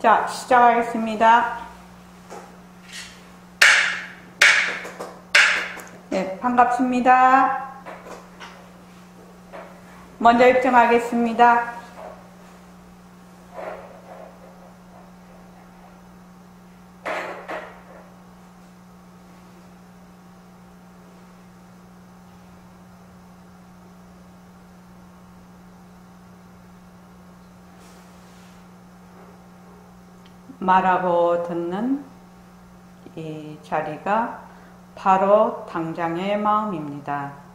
자, 시작하겠습니다. 네, 반갑습니다. 먼저 입장하겠습니다. 말하고 듣는 이 자리가 바로 당장의 마음입니다.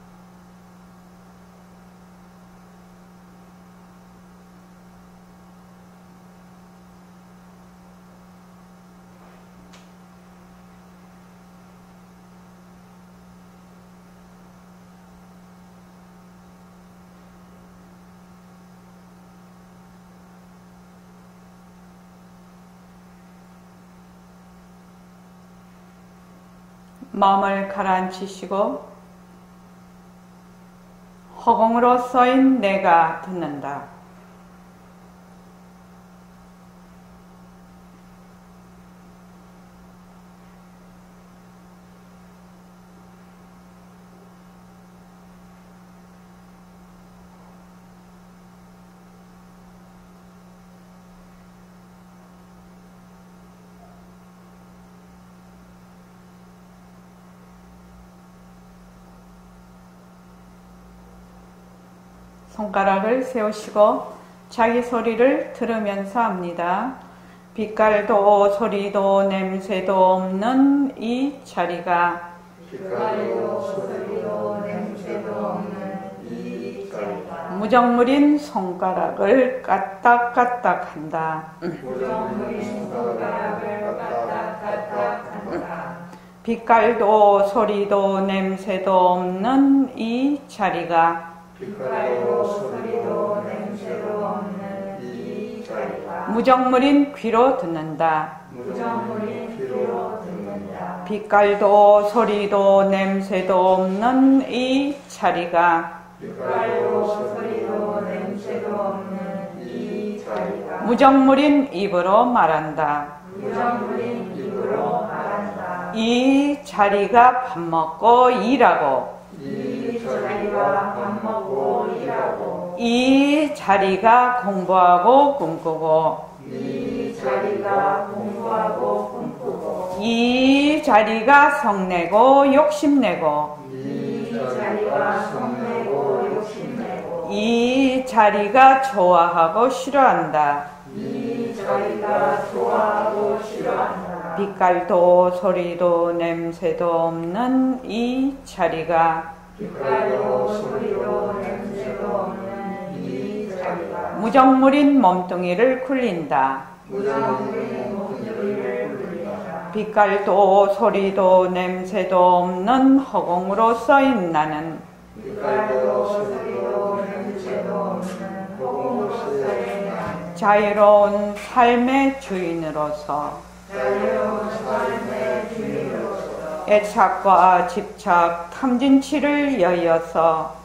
마음을 가라앉히시고 허공으로 써인 내가 듣는다. 손가락을 세우시고 자기 소리를 들으면서 합니다. 빛깔도 소리도 냄새도 없는 이 자리가 무정물인 손가락을 까딱까딱한다. 빛깔도 소리도 냄새도 없는 이 자리가 빛깔도 소리도 냄새도 없는 이 자리가 무정물인 귀로 듣는다. 빛깔도 소리도 냄새도 없는 이 자리가 무정물인 입으로 말한다. 이 자리가 밥 먹고 일하고 이 자리가 공부하고 꿈꾸고 이 자리가 성내고 욕심내고 이 자리가 좋아하고 싫어한다. 빛깔도 소리도 냄새도 없는 이 자리가 무정물인 몸뚱이를 굴린다. 빛깔도 소리도 냄새도 없는 허공으로 써인 나는 자유로운 삶의 주인으로서 애착과 집착, 탐진치를 여의어서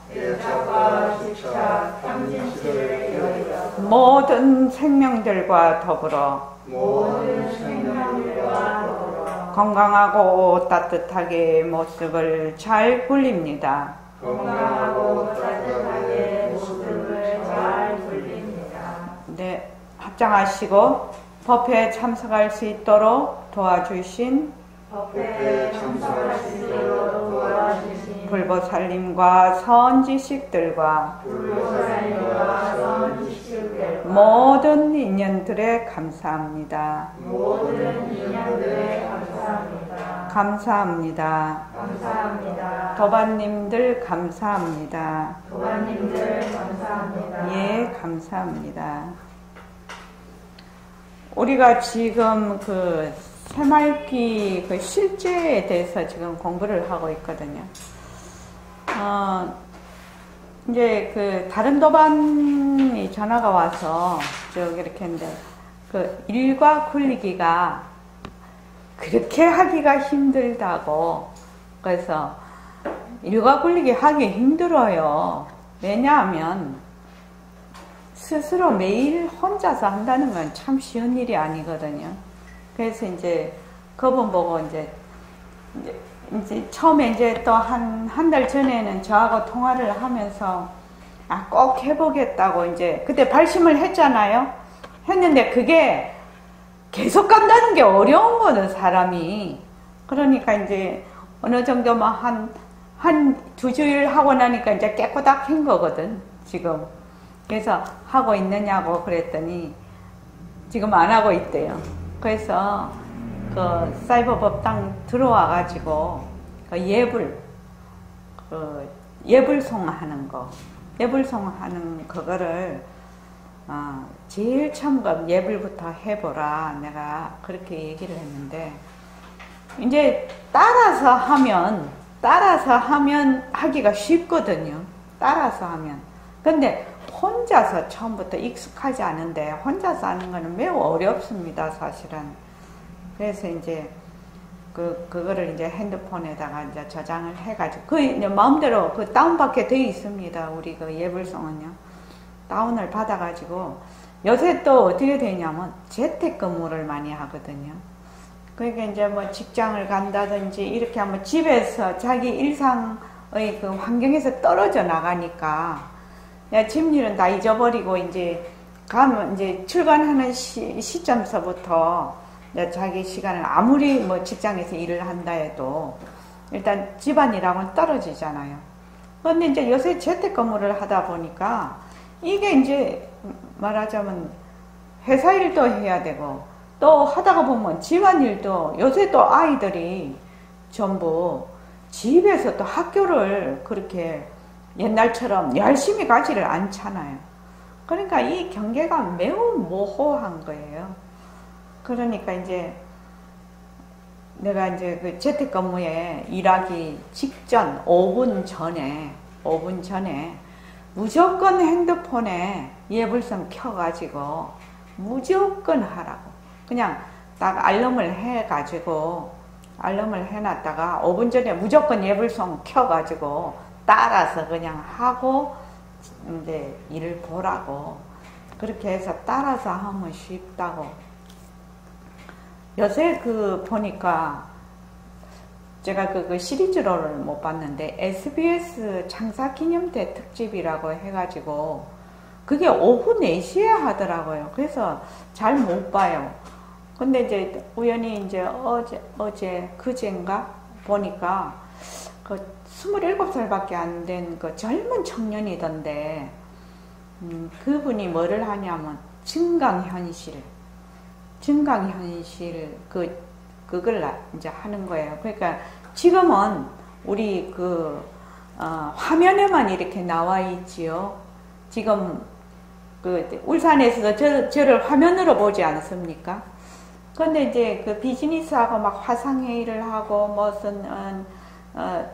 모든 생명들과 더불어 건강하고 따뜻하게 모습을 잘 굴립니다. 네, 합장하시고 법회에 참석할 수 있도록 도와주신 불보살님과 선지식들과 모든 인연들에 감사합니다. 감사합니다. 도반님들 감사합니다. 예, 감사합니다. 우리가 지금 그 새말기 그 실제에 대해서 지금 공부를 하고 있거든요. 이제 그 다른 도반이 전화가 와서 저기 이렇게 했는데 그 일과 굴리기가 그렇게 하기가 힘들다고. 그래서 일과 굴리기 하기 힘들어요. 왜냐하면 스스로 매일 혼자서 한다는 건 참 쉬운 일이 아니거든요. 그래서 이제 그분 보고 이제 처음에 이제 또 한 달 전에는 저하고 통화를 하면서 꼭 해보겠다고 이제 그때 발심을 했잖아요. 했는데 그게 계속 간다는 게 어려운 거는 사람이. 그러니까 이제 어느 정도만 한 2주일 하고 나니까 이제 깨꼬닥한 거거든, 지금. 그래서 하고 있느냐고 그랬더니 지금 안 하고 있대요. 그래서 그 사이버 법당 들어와가지고 그 예불송 하는 거, 예불송 하는 그거를 제일 처음 예불부터 해보라. 내가 그렇게 얘기를 했는데 이제 따라서 하면 하기가 쉽거든요. 따라서 하면. 근데 혼자서 처음부터 익숙하지 않은데 혼자서 하는 거는 매우 어렵습니다, 사실은. 그래서 이제 그거를 이제 핸드폰에다가 이제 저장을 해가지고 그 이제 마음대로 그 다운받게 돼 있습니다. 우리 그 예불송은요. 다운을 받아가지고 요새 또 어떻게 되냐면 재택근무를 많이 하거든요. 그러니까 이제 뭐 직장을 간다든지 이렇게 하면 집에서 자기 일상의 그 환경에서 떨어져 나가니까 집일은 다 잊어버리고 이제 가면 이제 출근하는 시점서부터 자기 시간을 아무리 뭐 직장에서 일을 한다 해도 일단 집안일하고는 떨어지잖아요. 그런데 이제 요새 재택근무를 하다 보니까 이게 이제 말하자면 회사 일도 해야 되고 또 하다가 보면 집안일도 요새 또 아이들이 전부 집에서 또 학교를 그렇게 옛날처럼 열심히 가지를 않잖아요. 그러니까 이 경계가 매우 모호한 거예요. 그러니까 이제 내가 이제 그 재택근무에 일하기 직전 5분 전에 무조건 핸드폰에 예불성 켜가지고 무조건 하라고. 그냥 딱 알람을 해가지고 알람을 해놨다가 5분 전에 무조건 예불성 켜가지고 따라서 그냥 하고 이제 일을 보라고. 그렇게 해서 따라서 하면 쉽다고. 요새 그 보니까 제가 그 시리즈로를 못 봤는데 SBS 창사기념대 특집이라고 해가지고 그게 오후 4시에 하더라고요. 그래서 잘 못 봐요. 근데 이제 우연히 이제 그젠가 보니까 그 27살밖에 안 된 그 젊은 청년이던데 그분이 뭐를 하냐면 증강현실 그걸 이제 하는 거예요. 그러니까 지금은 우리 화면에만 이렇게 나와 있지요. 지금 그 울산에서도 저를 화면으로 보지 않습니까? 근데 이제 그 비즈니스하고 막 화상회의를 하고 무슨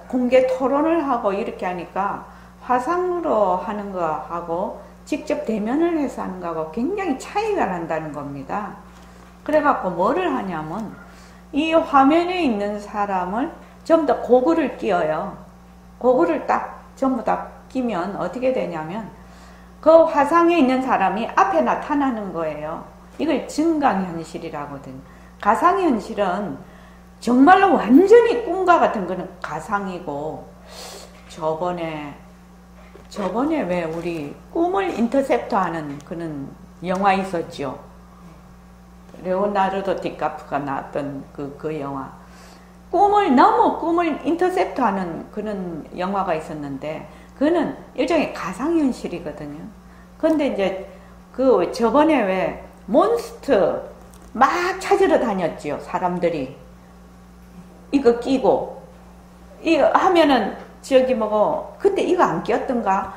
공개 토론을 하고 이렇게 하니까 화상으로 하는 거하고 직접 대면을 해서 하는 거하고 굉장히 차이가 난다는 겁니다. 그래갖고 뭐를 하냐면 이 화면에 있는 사람을 전부 다 고글을 끼워요. 고글을 딱 전부 다 끼면 어떻게 되냐면 그 화상에 있는 사람이 앞에 나타나는 거예요. 이걸 증강현실이라거든. 가상현실은 정말로 완전히 꿈과 같은 거는 가상이고 저번에 왜 우리 꿈을 인터셉터 하는 그런 영화 있었죠. 레오나르도 디카프가 나왔던 그 영화. 꿈을 인터셉터 하는 그런 영화가 있었는데, 그거는 일종의 가상현실이거든요. 근데 이제 저번에 왜 몬스터 막 찾으러 다녔지요, 사람들이. 이거 끼고. 이거 하면은, 그때 이거 안 끼었던가?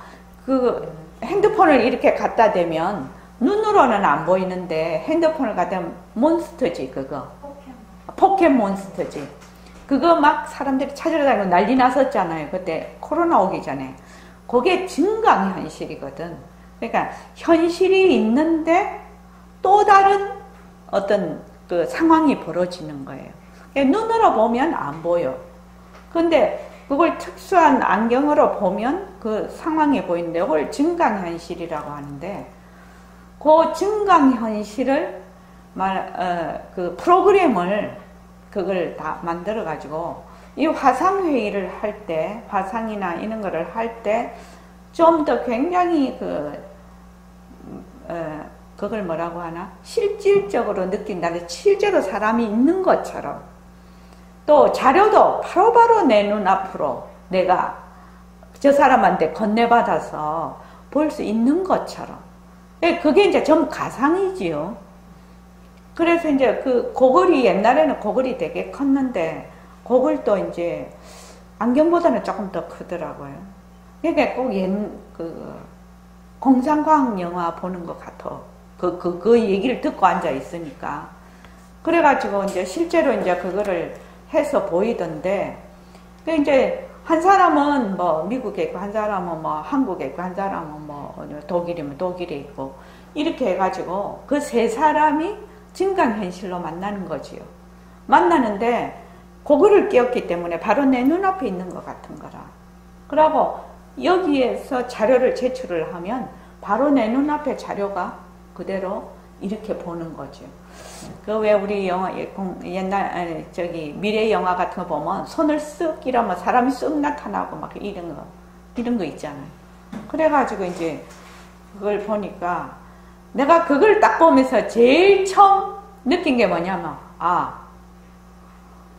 핸드폰을 이렇게 갖다 대면, 눈으로는 안 보이는데 핸드폰을 갖다 대면 몬스터지, 그거. 포켓몬스터지. 그거 막 사람들이 찾으러 다니고 난리 났었잖아요. 그때 코로나 오기 전에. 그게 증강현실이거든. 그러니까 현실이 있는데 또 다른 어떤 그 상황이 벌어지는 거예요. 눈으로 보면 안 보여. 근데 그걸 특수한 안경으로 보면 그 상황이 보이는데 그걸 증강현실이라고 하는데, 그 증강현실을 그 프로그램을 그걸 다 만들어 가지고 이 화상회의를 할 때, 화상이나 이런 거를 할 때 좀 더 굉장히 그걸 뭐라고 하나? 실질적으로 느낀다는, 실제로 사람이 있는 것처럼, 또 자료도 바로바로 내 눈앞으로 내가 저 사람한테 건네받아서 볼 수 있는 것처럼. 그게 이제 전부 가상이지요. 그래서 이제 그 고글이, 옛날에는 고글이 되게 컸는데, 고글도 이제 안경보다는 조금 더 크더라고요. 그러니까 꼭 공상과학 영화 보는 것 같아. 그 얘기를 듣고 앉아 있으니까. 그래가지고 이제 실제로 이제 그거를 해서 보이던데, 이제 한 사람은 뭐 미국에 있고, 한 사람은 뭐 한국에 있고, 한 사람은 뭐 독일이면 독일에 있고, 이렇게 해가지고 그 세 사람이 증강현실로 만나는 거지요. 만나는데, 그거를 깨웠기 때문에 바로 내 눈앞에 있는 것 같은 거라. 그러고 여기에서 자료를 제출을 하면 바로 내 눈앞에 자료가 그대로 이렇게 보는 거죠. 그 왜 우리 영화 옛날 미래 영화 같은 거 보면 손을 쓱 이러면 사람이 쓱 나타나고 막 이런 거 있잖아요. 그래가지고 이제 그걸 보니까 내가 그걸 딱 보면서 제일 처음 느낀 게 뭐냐면,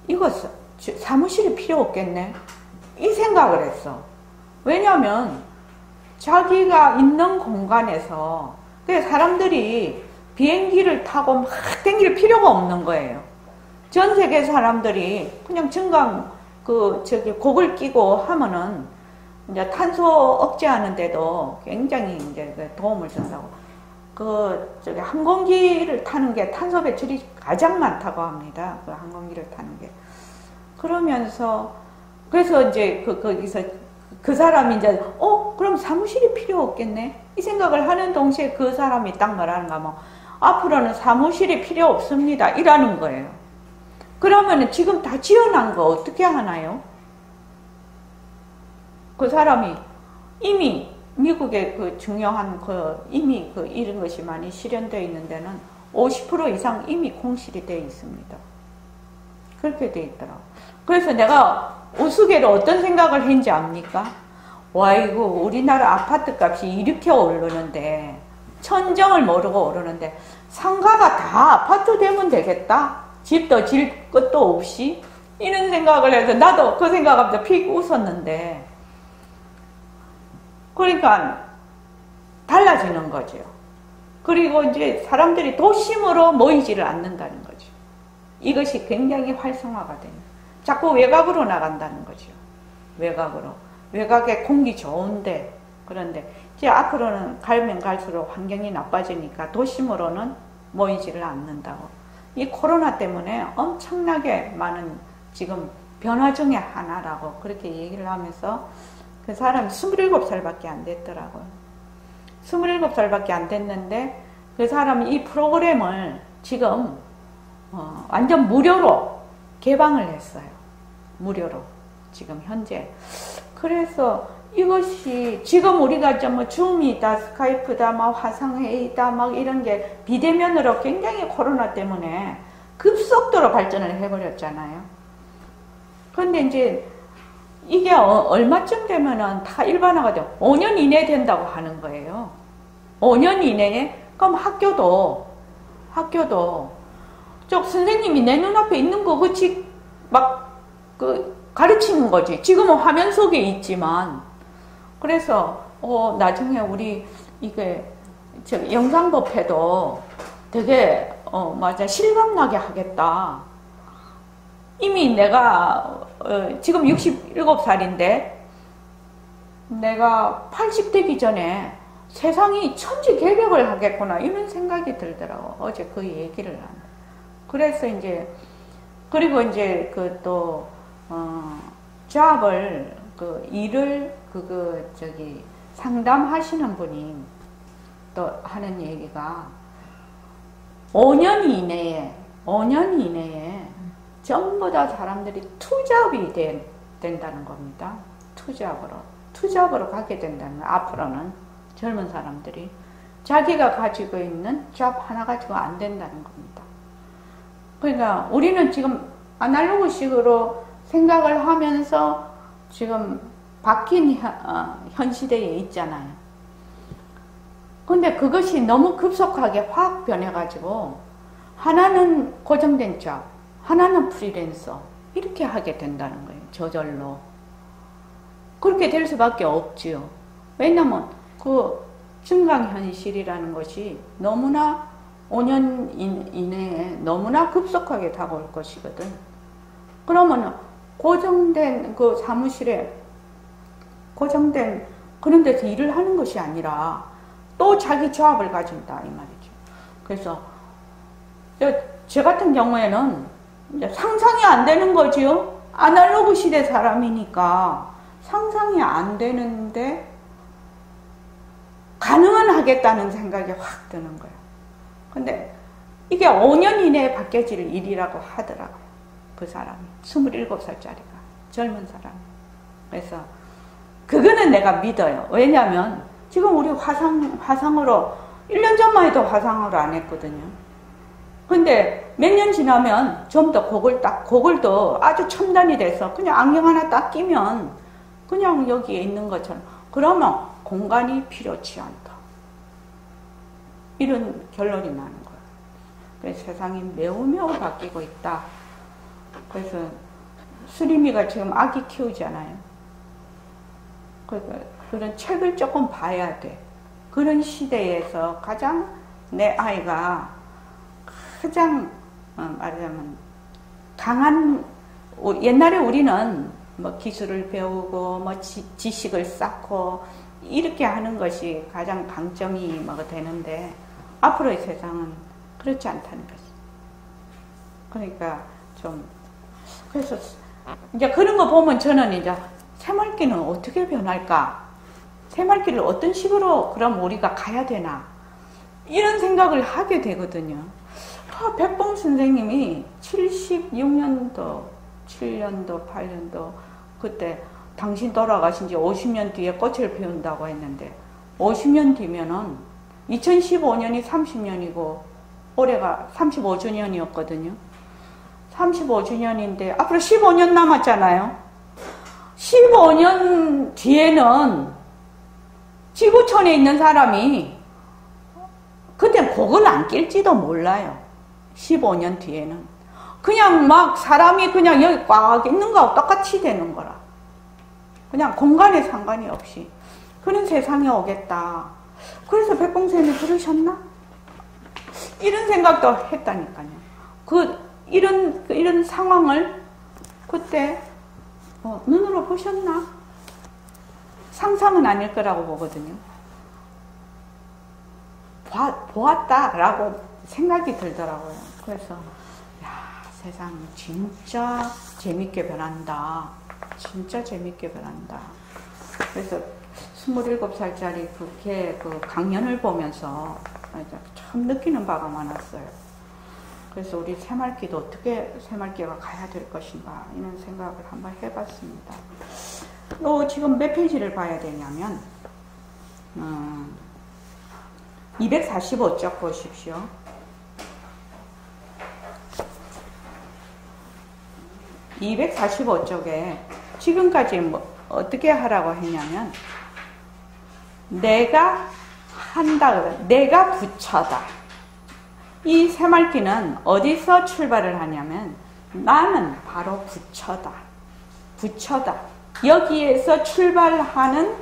이거 사무실이 필요 없겠네, 이 생각을 했어. 왜냐하면 자기가 있는 공간에서 사람들이 비행기를 타고 막 댕길 필요가 없는 거예요. 전 세계 사람들이 그냥 곡을 끼고 하면은 이제 탄소 억제하는데도 굉장히 이제 도움을 준다고. 항공기를 타는 게 탄소 배출이 가장 많다고 합니다. 그 항공기를 타는 게. 그래서 이제 거기서 그 사람이 이제, 그럼 사무실이 필요 없겠네? 이 생각을 하는 동시에 그 사람이 딱 말하는가 하면, 앞으로는 사무실이 필요 없습니다, 이라는 거예요. 그러면은 지금 다 지어놓은 거 어떻게 하나요? 그 사람이 이미 미국의 중요한 이미 이런 것이 많이 실현되어 있는 데는 50% 이상 이미 공실이 되어 있습니다. 그렇게 되어 있더라고. 그래서 내가 우스개로 어떤 생각을 했는지 압니까? 이거 우리나라 아파트 값이 이렇게 오르는데, 천정을 모르고 오르는데, 상가가 다 아파트 되면 되겠다? 집도 질 것도 없이? 이런 생각을 해서 나도 그 생각하면서 픽 웃었는데, 그러니까 달라지는 거죠. 그리고 이제 사람들이 도심으로 모이지를 않는다는 거죠. 이것이 굉장히 활성화가 됩니다. 자꾸 외곽으로 나간다는 거죠. 외곽에 공기 좋은데, 그런데 이제 앞으로는 가면 갈수록 환경이 나빠지니까 도심으로는 모이지를 않는다고. 이 코로나 때문에 엄청나게 많은 지금 변화 중에 하나라고 그렇게 얘기를 하면서, 그 사람이 27살밖에 안 됐더라고요. 27살밖에 안 됐는데 그 사람이 이 프로그램을 지금 완전 무료로 개방을 했어요. 무료로 지금 현재. 그래서 이것이 지금 우리가 뭐 줌이다, 스카이프다, 막 화상회의다, 막 이런 게 비대면으로 굉장히 코로나 때문에 급속도로 발전을 해버렸잖아요. 그런데 이제 이게 얼마쯤 되면은 다 일반화가 돼요. 5년 이내에 된다고 하는 거예요. 5년 이내에? 그럼 학교도 선생님이 내 눈앞에 있는 거 그치 가르치는 거지. 지금은 화면 속에 있지만. 그래서 나중에 우리 이게 영상법회도 되게 실감나게 하겠다. 이미 내가 지금 67살인데 내가 80 되기 전에 세상이 천지개벽을 하겠구나, 이런 생각이 들더라고. 어제 그 얘기를 하는. 그래서 이제 그리고 이제 잡을 일을 상담하시는 분이 또 하는 얘기가 5년 이내에 전부 다 사람들이 투잡이 된다는 겁니다. 투잡으로 가게 된다는 거예요. 앞으로는 젊은 사람들이 자기가 가지고 있는 잡 하나 가지고 안 된다는 겁니다. 그러니까 우리는 지금 아날로그식으로 생각을 하면서 지금 바뀐 현 시대에 있잖아요. 근데 그것이 너무 급속하게 확 변해가지고 하나는 고정된 잡, 하나는 프리랜서 이렇게 하게 된다는 거예요. 저절로. 그렇게 될 수밖에 없지요. 왜냐면 그 증강현실이라는 것이 너무나 5년 이내에 너무나 급속하게 다가올 것이거든. 그러면 고정된 그 사무실에 고정된 그런 데서 일을 하는 것이 아니라 또 자기 조합을 가진다 이 말이죠. 그래서 제 같은 경우에는 상상이 안 되는 거지요. 아날로그 시대 사람이니까 상상이 안 되는데 가능은 하겠다는 생각이 확 드는 거예요. 근데 이게 5년 이내에 바뀌어질 일이라고 하더라고요. 그 사람이 27살짜리가 젊은 사람. 그래서 그거는 내가 믿어요. 왜냐하면 지금 우리 화상으로 1년 전만 해도 화상으로 안 했거든요. 근데 몇 년 지나면 좀 더 고글도 아주 첨단이 돼서 그냥 안경 하나 딱 끼면 그냥 여기에 있는 것처럼, 그러면 공간이 필요치 않다. 이런 결론이 나는 거예요. 그래서 세상이 매우 바뀌고 있다. 그래서 수림이가 지금 아기 키우잖아요. 그런 책을 조금 봐야 돼. 그런 시대에서 가장 내 아이가 가장 말하자면 강한, 옛날에 우리는 뭐 기술을 배우고 뭐 지식을 쌓고 이렇게 하는 것이 가장 강점이 뭐가 되는데 앞으로의 세상은 그렇지 않다는 거지. 그러니까 좀 그래서 이제 그런 거 보면 저는 이제 새말기는 어떻게 변할까? 새말기를 어떤 식으로 그럼 우리가 가야 되나? 이런 생각을 하게 되거든요. 백봉 선생님이 76년도, 7년도, 8년도 그때 당신 돌아가신 지 50년 뒤에 꽃을 피운다고 했는데 50년 뒤면은 2015년이 30년이고 올해가 35주년이었거든요. 35주년인데 앞으로 15년 남았잖아요. 15년 뒤에는 지구촌에 있는 사람이 그땐 곡을 안 낄지도 몰라요. 15년 뒤에는 그냥 막 사람이 그냥 여기 꽉 있는 거하고 똑같이 되는 거라. 그냥 공간에 상관이 없이 그런 세상이 오겠다. 그래서 백봉선생님이 그러셨나? 이런 생각도 했다니까요. 이런 상황을 그때 눈으로 보셨나? 상상은 아닐 거라고 보거든요. 보았다라고 생각이 들더라고요. 그래서 세상 진짜 재밌게 변한다. 진짜 재밌게 변한다. 그래서 27살짜리 그 강연을 보면서 참 느끼는 바가 많았어요. 그래서 우리 새말기도 어떻게 새말기가 가야 될 것인가 이런 생각을 한번 해봤습니다. 또 지금 몇 페이지를 봐야 되냐면 245쪽 보십시오. 245쪽에 지금까지 어떻게 하라고 했냐면 내가 한다, 내가 부처다. 이 새말기는 어디서 출발을 하냐면 나는 바로 부처다. 부처다. 여기에서 출발하는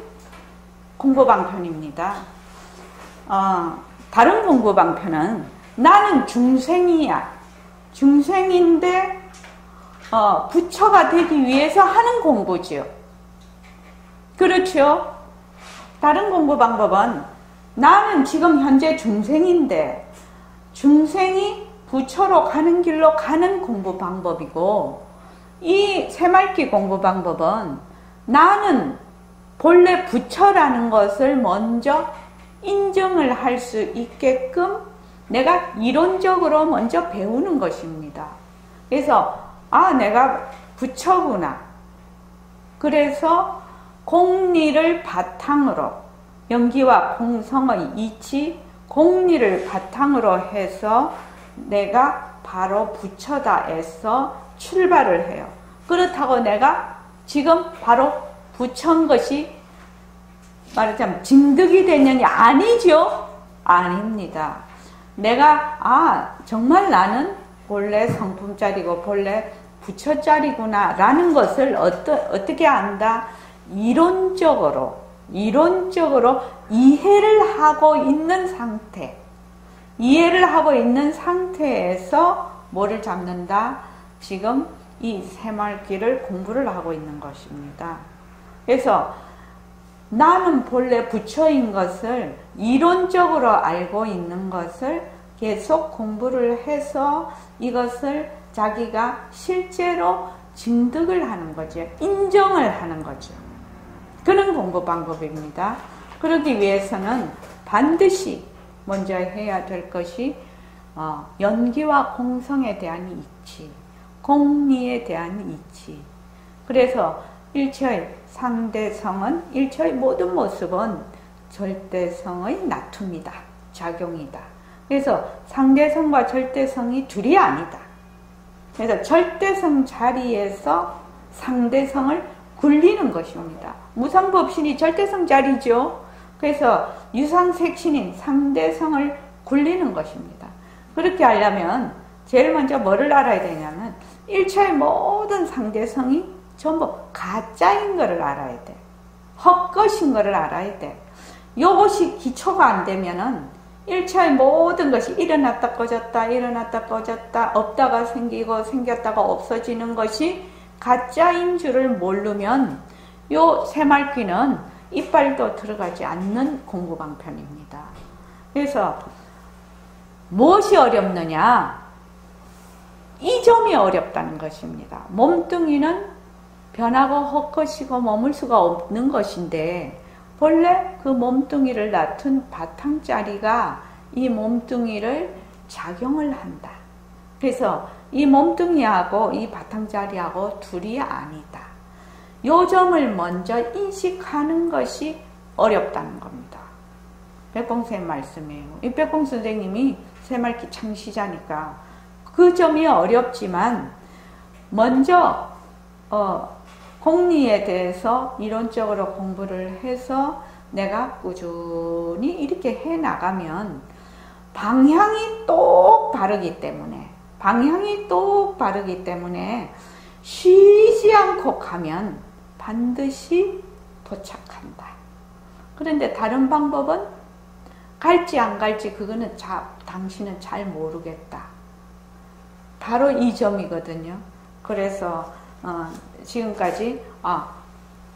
공부방편입니다. 다른 공부방편은 나는 중생이야. 중생인데 부처가 되기 위해서 하는 공부지요. 그렇죠? 다른 공부 방법은 나는 지금 현재 중생인데 중생이 부처로 가는 길로 가는 공부 방법이고, 이 새말기 공부 방법은 나는 본래 부처라는 것을 먼저 인정을 할 수 있게끔 내가 이론적으로 먼저 배우는 것입니다. 그래서 내가 부처구나. 그래서 공리를 바탕으로 연기와 공성의 이치, 공리를 바탕으로 해서 내가 바로 부처다 해서 출발을 해요. 그렇다고 내가 지금 바로 부처인 것이 말하자면 징득이 되느냐? 아니죠. 아닙니다. 내가 정말 나는 본래 성품짜리고 본래 부처짜리구나 라는 것을 어떻게 안다? 이론적으로 이해를 하고 있는 상태, 이해를 하고 있는 상태에서 뭐를 잡는다? 지금 이 새말귀를 공부를 하고 있는 것입니다. 그래서 나는 본래 부처인 것을 이론적으로 알고 있는 것을 계속 공부를 해서 이것을 자기가 실제로 증득을 하는 거죠. 인정을 하는 거죠. 그런 공부 방법입니다. 그러기 위해서는 반드시 먼저 해야 될 것이 연기와 공성에 대한 이치, 공리에 대한 이치. 그래서 일체의 상대성은, 일체의 모든 모습은 절대성의 나툼이다, 작용이다. 그래서 상대성과 절대성이 둘이 아니다. 그래서 절대성 자리에서 상대성을 굴리는 것입니다. 무상법신이 절대성 자리죠. 그래서 유상색신인 상대성을 굴리는 것입니다. 그렇게 하려면 제일 먼저 뭐를 알아야 되냐면 일체의 모든 상대성이 전부 가짜인 것을 알아야 돼. 헛것인 것을 알아야 돼. 이것이 기초가 안 되면은 일체의 모든 것이 일어났다 꺼졌다, 일어났다 꺼졌다, 없다가 생기고 생겼다가 없어지는 것이 가짜인 줄을 모르면 요 새말귀는 이빨도 들어가지 않는 공부방편입니다. 그래서 무엇이 어렵느냐? 이 점이 어렵다는 것입니다. 몸뚱이는 변하고 헛것이고 머물 수가 없는 것인데 본래 그 몸뚱이를 낳은 바탕자리가 이 몸뚱이를 작용을 한다. 그래서 이 몸뚱이하고 이 바탕자리하고 둘이 아니다. 요 점을 먼저 인식하는 것이 어렵다는 겁니다. 백봉선생님 말씀이에요. 이 백봉 선생님이 새말귀 창시자니까 그 점이 어렵지만 먼저 공리에 대해서 이론적으로 공부를 해서 내가 꾸준히 이렇게 해나가면 방향이 똑 바르기 때문에 쉬지 않고 가면 반드시 도착한다. 그런데 다른 방법은 갈지 안 갈지 그거는 당신은 잘 모르겠다. 바로 이 점이거든요. 그래서 지금까지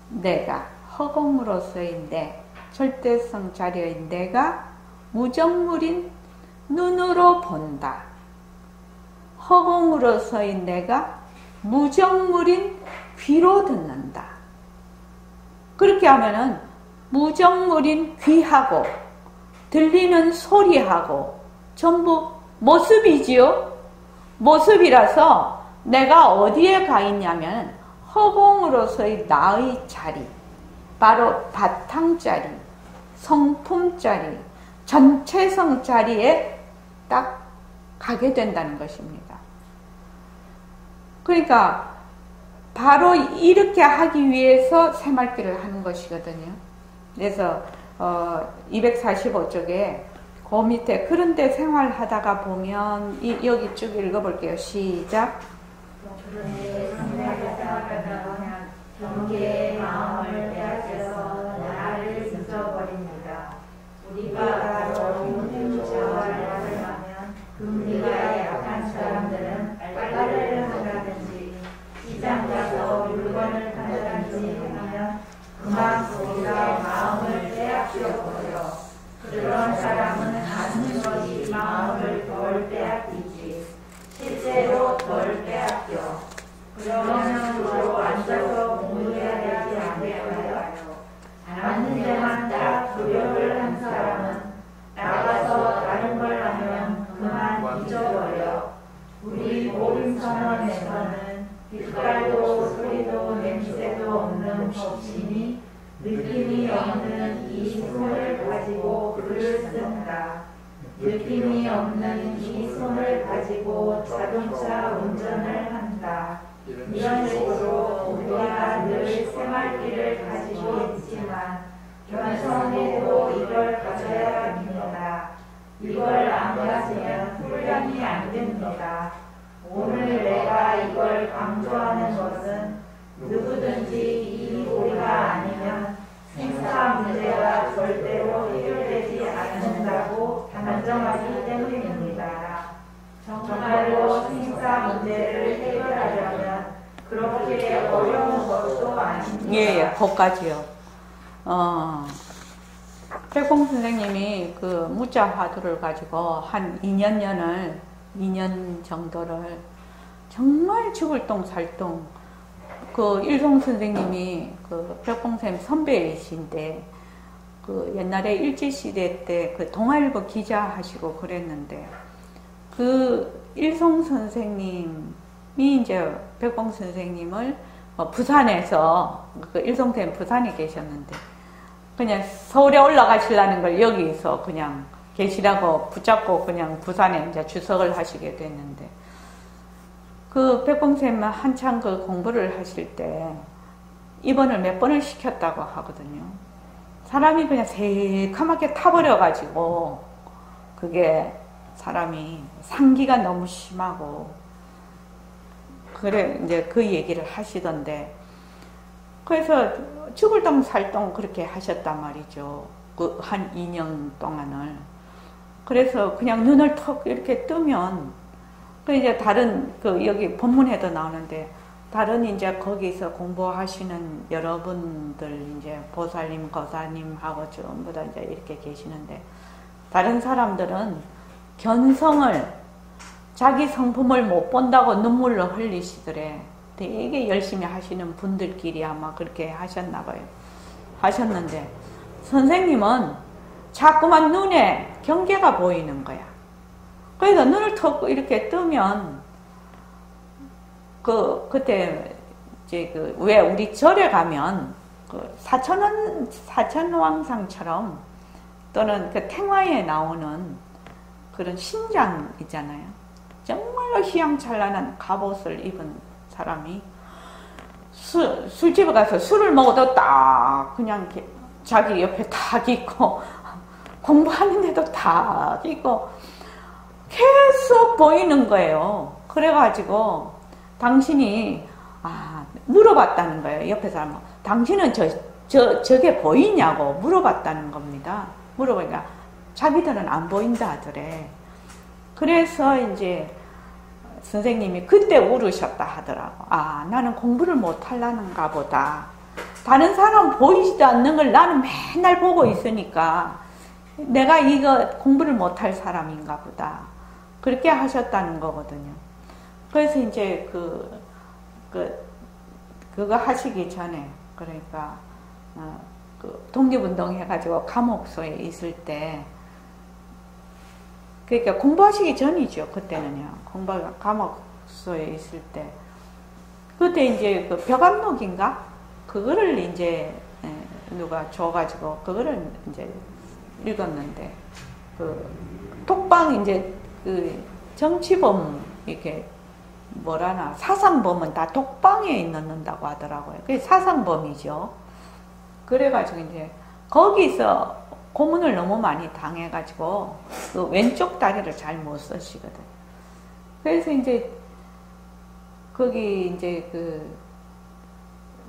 내가 허공으로서의 내, 절대성 자리의 내가 무정물인 눈으로 본다. 허공으로서의 내가 무정물인 귀로 듣는다. 그렇게 하면은 무정물인 귀하고 들리는 소리하고 전부 모습이지요. 모습이라서 내가 어디에 가 있냐면 허공으로서의 나의 자리, 바로 바탕자리, 성품자리, 전체성 자리에 딱 가게 된다는 것입니다. 그러니까 바로 이렇게 하기 위해서 새말귀를 하는 것이거든요. 그래서 245쪽에 그 밑에 그런데 생활하다가 보면 여기 쭉 읽어볼게요. 시작. 경계의 마음을 빼앗겨서 나를 잊어버립니다. 우리가 좋은 자와를 하면 금리가 약한 사람들은 빨래를 한다든지 시장 가서 물건을 판다든지 하면 그만 우리가 마음을 빼앗겨버려. 그런 사람은 하는 것이 마음을 덜 빼앗기지 실제로 덜 빼앗겨. 그러면 주로 앉아서 공부해야 되지 않을까요? 하는 데만 딱 조력을 한 사람은 나가서 다른 걸 하면 그만 잊어버려. 우리 보림선언에서는 빛깔도 소리도 냄새도 없는 법신이 느낌이 없는 이 숨을 가지고 글을 쓴다. 느낌이 없는 이 손을 가지고 자동차 운전을 한다. 이런 식으로 우리가 늘 생활기를 가지고 있지만 견성에도 이걸 가져야 합니다. 이걸 안 가지면 훈련이 안 됩니다. 오늘 내가 이걸 강조하는 것은 누구든지 이 우리가 아니면 생사 문제가 절대로 해결되지 않는다고 단정하기 때문입니다. 정말로 생사 문제를 해결하려면 그렇게 어려운 것도 아닙니다. 예, 거기까지요. 백봉 선생님이 그 무자 화두를 가지고 한 2년 정도를 정말 죽을 똥 살똥, 그 일송 선생님이 그 백봉 선생님 선배이신데, 그 옛날에 일제시대 때 그 동아일보 기자 하시고 그랬는데, 그 일송 선생님이 이제 백봉 선생님을 부산에서, 그 일송 선생님 부산에 계셨는데, 그냥 서울에 올라가시려는 걸 여기서 그냥 계시라고 붙잡고 그냥 부산에 이제 주석을 하시게 됐는데, 그 백봉 선생님은 한창 그 공부를 하실 때 입원을 몇 번을 시켰다고 하거든요. 사람이 그냥 새카맣게 타버려가지고, 그게 사람이 상기가 너무 심하고, 그래, 이제 그 얘기를 하시던데, 그래서 죽을 똥 살 똥 그렇게 하셨단 말이죠. 그 한 2년 동안을. 그래서 그냥 눈을 턱 이렇게 뜨면, 그 이제 다른, 그 여기 본문에도 나오는데, 다른 이제 거기서 공부하시는 여러분들, 이제 보살님, 거사님하고 전부 다 이제 이렇게 계시는데, 다른 사람들은 견성을, 자기 성품을 못 본다고 눈물로 흘리시더래. 되게 열심히 하시는 분들끼리 아마 그렇게 하셨나봐요. 하셨는데, 선생님은 자꾸만 눈에 경계가 보이는 거야. 그래서 눈을 턱 이렇게 뜨면, 그때, 이제 왜 우리 절에 가면, 사천왕상처럼, 또는 그 탱화에 나오는 그런 신장 있잖아요. 정말로 휘황찬란한 갑옷을 입은 사람이 술집에 가서 술을 먹어도 딱 그냥 이렇게 자기 옆에 딱 있고, 공부하는데도 딱 있고, 계속 보이는 거예요. 그래가지고, 당신이, 물어봤다는 거예요. 옆에 사람. 당신은 저게 보이냐고 물어봤다는 겁니다. 물어보니까 자기들은 안 보인다 하더래. 그래서 이제 선생님이 그때 울으셨다 하더라고. 나는 공부를 못 하려는가 보다. 다른 사람 보이지도 않는 걸 나는 맨날 보고 있으니까 내가 이거 공부를 못 할 사람인가 보다. 그렇게 하셨다는 거거든요. 그래서 이제 그거 하시기 전에, 그러니까, 독립운동 해가지고 감옥소에 있을 때, 그러니까 공부하시기 전이죠, 그때는요. 감옥소에 있을 때. 그때 이제 그 벽암록인가? 그거를 이제, 누가 줘가지고, 그거를 이제 읽었는데, 톡방 이제, 정치범, 이렇게, 사상범은 다 톡방에 넣는다고 하더라고요. 그게 사상범이죠. 그래가지고 이제, 거기서 고문을 너무 많이 당해가지고, 그 왼쪽 다리를 잘 못 쓰시거든. 그래서 이제, 거기 이제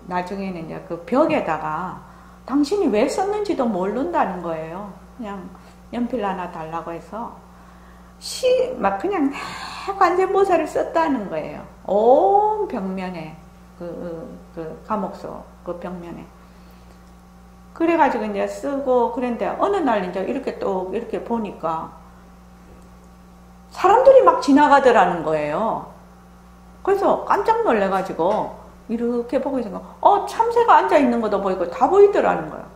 나중에는 이제 그 벽에다가, 당신이 왜 썼는지도 모른다는 거예요. 그냥 연필 하나 달라고 해서, 막 그냥 관세음보살을 썼다는 거예요. 온 벽면에, 감옥소, 그 벽면에. 그래가지고 이제 쓰고, 그런데 어느 날 이제 이렇게 또 이렇게 보니까 사람들이 막 지나가더라는 거예요. 그래서 깜짝 놀래가지고 이렇게 보고 있으니까, 참새가 앉아있는 것도 보이고 다 보이더라는 거예요.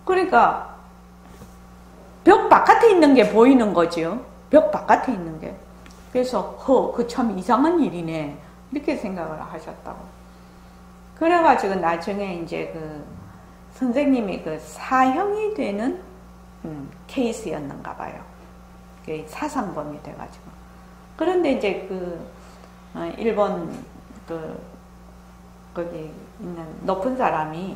그러니까 벽 바깥에 있는 게 보이는 거지요. 벽 바깥에 있는 게. 그래서 그 참 이상한 일이네 이렇게 생각을 하셨다고. 그래가지고 나중에 이제 선생님이 사형이 되는 케이스였는가 봐요. 사상범이 돼가지고. 그런데 이제 일본 거기 있는 높은 사람이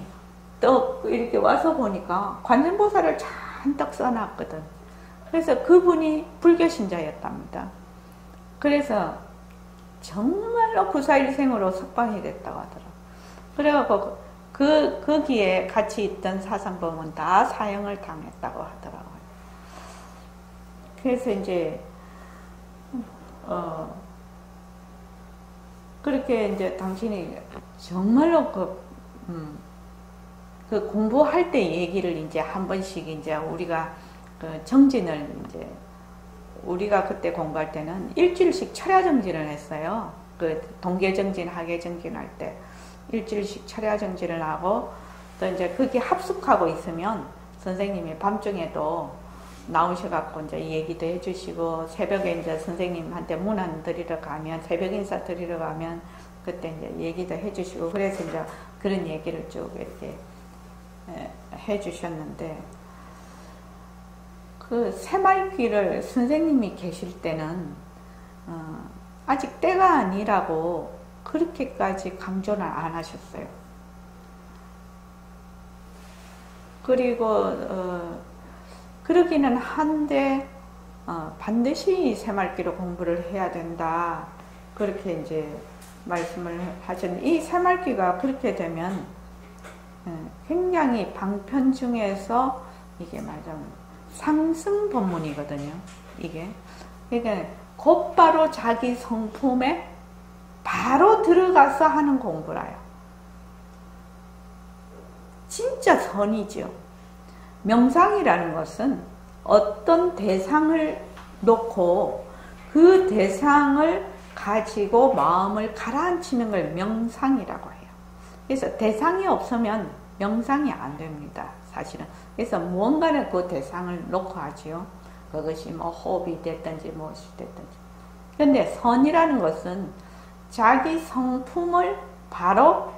또 이렇게 와서 보니까 관세음보살을 잔뜩 써놨거든. 그래서 그분이 불교 신자였답니다. 그래서 정말로 구사일생으로 석방이 됐다고 하더라고요. 그래갖고 거기에 같이 있던 사상범은 다 사형을 당했다고 하더라고요. 그래서 이제 그렇게 이제 당신이 정말로 그 공부할 때 얘기를 이제 한 번씩 이제 우리가 정진을 이제 우리가 그때 공부할 때는 일주일씩 철야 정진을 했어요. 동계 정진, 하계 정진 할 때 일주일씩 철야 정진을 하고 또 이제 그게 합숙하고 있으면 선생님이 밤중에도 나오셔갖고 이제 얘기도 해주시고 새벽에 이제 선생님한테 문안 드리러 가면 새벽 인사 드리러 가면 그때 이제 얘기도 해주시고 그래서 이제 그런 얘기를 쭉 이렇게 해주셨는데 그 새말귀를 선생님이 계실 때는 아직 때가 아니라고 그렇게까지 강조는 안 하셨어요. 그리고 그러기는 한데 반드시 새말귀로 공부를 해야 된다. 그렇게 이제 말씀을 하셨는데 이 새말귀가 그렇게 되면 굉장히 방편 중에서 이게 말하자면 상승 법문이거든요. 이게 그러니까 곧바로 자기 성품에 바로 들어가서 하는 공부라요. 진짜 선이죠. 명상이라는 것은 어떤 대상을 놓고 그 대상을 가지고 마음을 가라앉히는 걸 명상이라고 해요. 그래서 대상이 없으면 명상이 안 됩니다. 사실은. 그래서 무언가는 그 대상을 놓고 하지요. 그것이 뭐 호흡이 됐든지 무엇이 됐든지. 그런데 선이라는 것은 자기 성품을 바로